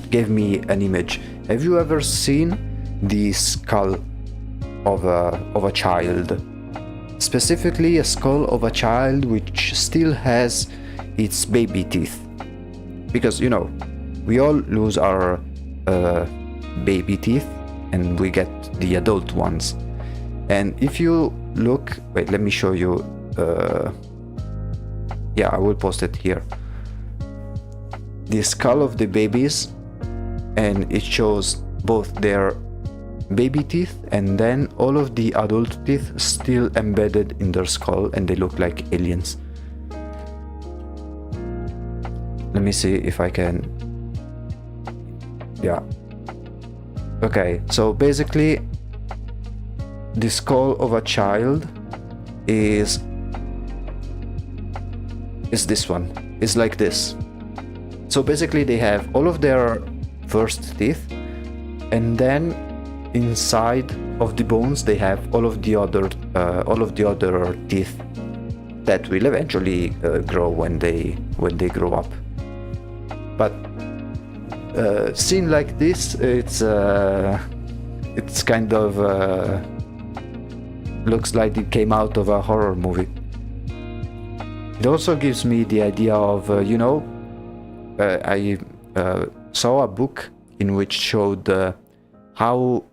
gave me an image. Have you ever seen the skull of a child? Specifically a skull of a child which still has its baby teeth. Because, you know, we all lose our baby teeth and we get the adult ones. And if you look, wait, let me show you. Yeah, I will post it here. The skull of the babies, and it shows both their baby teeth and then all of the adult teeth still embedded in their skull, and they look like aliens. Let me see if I can. Yeah, Okay, so basically the skull of a child is this one. It's like this. So basically they have all of their first teeth, and then inside of the bones they have all of the other teeth that will eventually grow when they grow up. But seen like this, it's kind of looks like it came out of a horror movie. It also gives me the idea of I saw a book in which showed how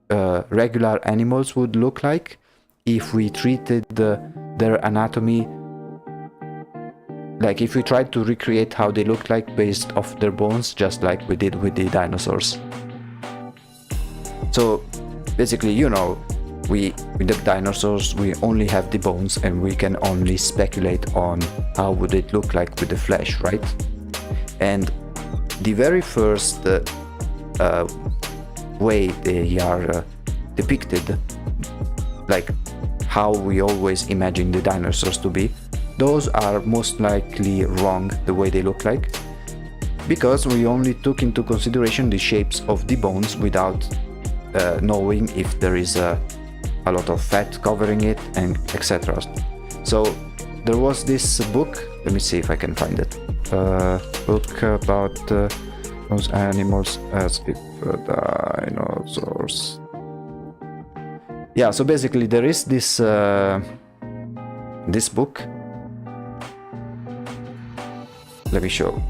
regular animals would look like if we treated their anatomy, like if we tried to recreate how they look like based off their bones, just like we did with the dinosaurs. So basically, with the dinosaurs we only have the bones and we can only speculate on how would it look like with the flesh, right? And the very first way they are depicted, like how we always imagine the dinosaurs to be, those are most likely wrong the way they look like, because we only took into consideration the shapes of the bones without knowing if there is a lot of fat covering it and etc. So there was this book, let me see if I can find it, book about those animals as if dinosaurs. Yeah, so basically there is this this book. Let me show.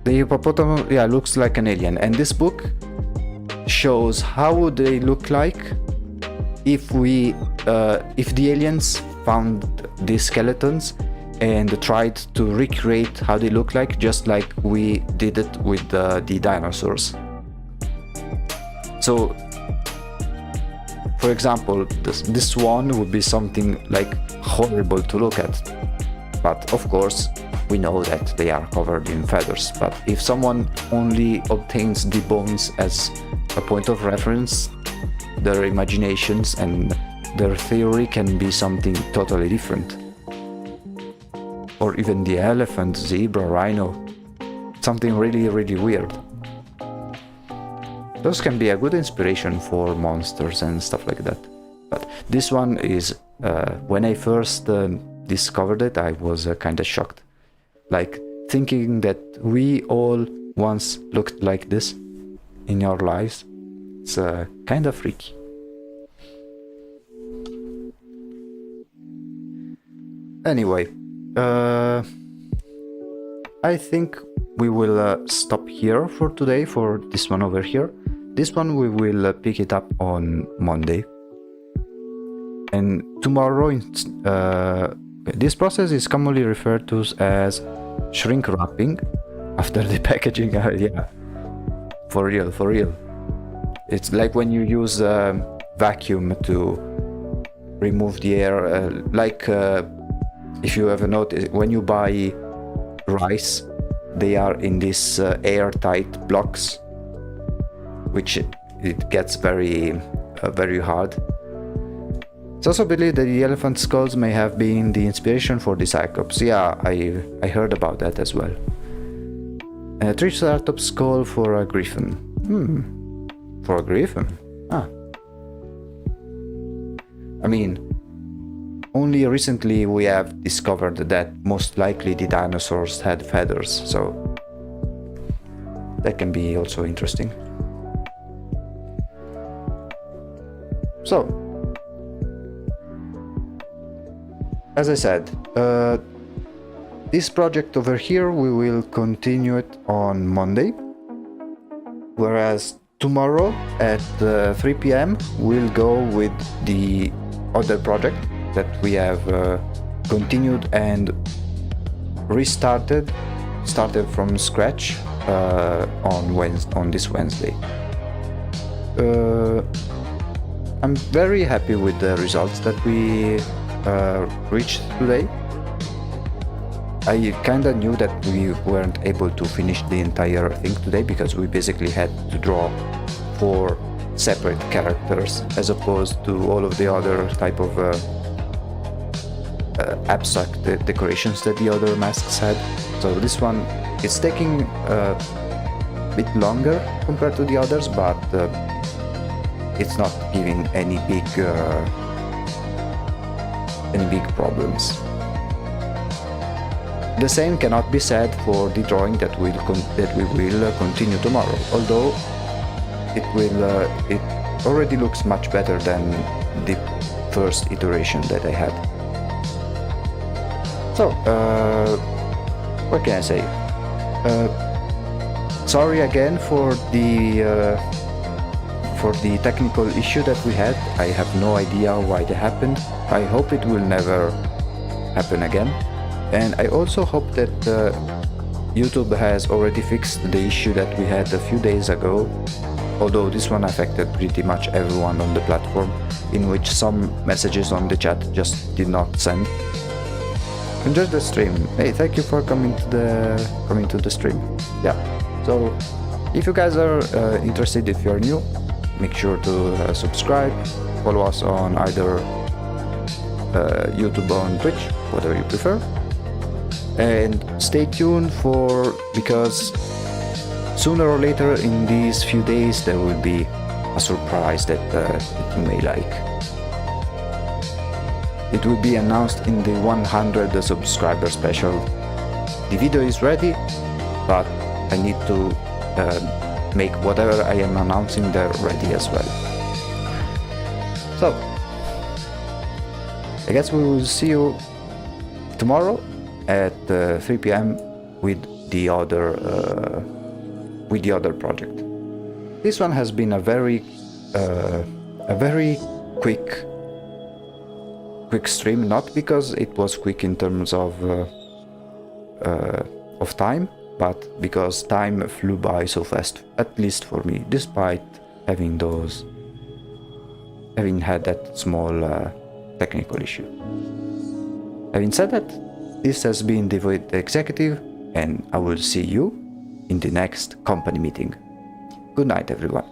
The hippopotamus, yeah, looks like an alien, and this book shows how would they look like if we if the aliens found these skeletons and tried to recreate how they look like, just like we did it with the dinosaurs. So for example, this one would be something like horrible to look at, but of course we know that they are covered in feathers. But if someone only obtains the bones as a point of reference, their imaginations and their theory can be something totally different. Or even the elephant, zebra, rhino, something really, really weird. Those can be a good inspiration for monsters and stuff like that. But this one is, when I first discovered it, I was kind of shocked. Like thinking that we all once looked like this in our lives. It's kind of freaky. Anyway, I think we will stop here for today for this one over here. This one we will pick it up on Monday. And tomorrow, this process is commonly referred to as shrink wrapping after the packaging. Yeah, for real. It's like when you use vacuum to remove the air, if you ever noticed, when you buy rice, they are in these airtight blocks, which it gets very hard. It's also believed that the elephant skulls may have been the inspiration for the Cyclops. Yeah, I heard about that as well. A Triceratops skull for a griffin. For a griffin? Ah. I mean, only recently we have discovered that most likely the dinosaurs had feathers, so that can be also interesting. So, as I said, this project over here, we will continue it on Monday, whereas tomorrow at 3 p.m. we'll go with the other project that we have continued and started from scratch on this Wednesday. I'm very happy with the results that we reached today. I kinda knew that we weren't able to finish the entire thing today because we basically had to draw 4 separate characters as opposed to all of the other type of abstract decorations that the other masks had. So this one, it's taking a bit longer compared to the others, but it's not giving any big problems. The same cannot be said for the drawing that we will continue tomorrow, although it already looks much better than the first iteration that I had. So, what can I say? Sorry again for the technical issue that we had. I have no idea why that happened. I hope it will never happen again. And I also hope that YouTube has already fixed the issue that we had a few days ago, although this one affected pretty much everyone on the platform, in which some messages on the chat just did not send. Enjoy the stream. Hey, thank you for coming to the stream. Yeah. So, if you guys are interested, if you're new, make sure to subscribe, follow us on either YouTube or on Twitch, whatever you prefer. And stay tuned because sooner or later in these few days there will be a surprise that you may like. It will be announced in the 100 subscriber special. The video is ready, but I need to make whatever I am announcing there ready as well. So, I guess we will see you tomorrow at 3 p.m. with the other project. This one has been a very quick stream, not because it was quick in terms of time, but because time flew by so fast, at least for me, despite having had that small technical issue. Having said that, this has been the Void Executive, and I will see you in the next company meeting. Good night, everyone.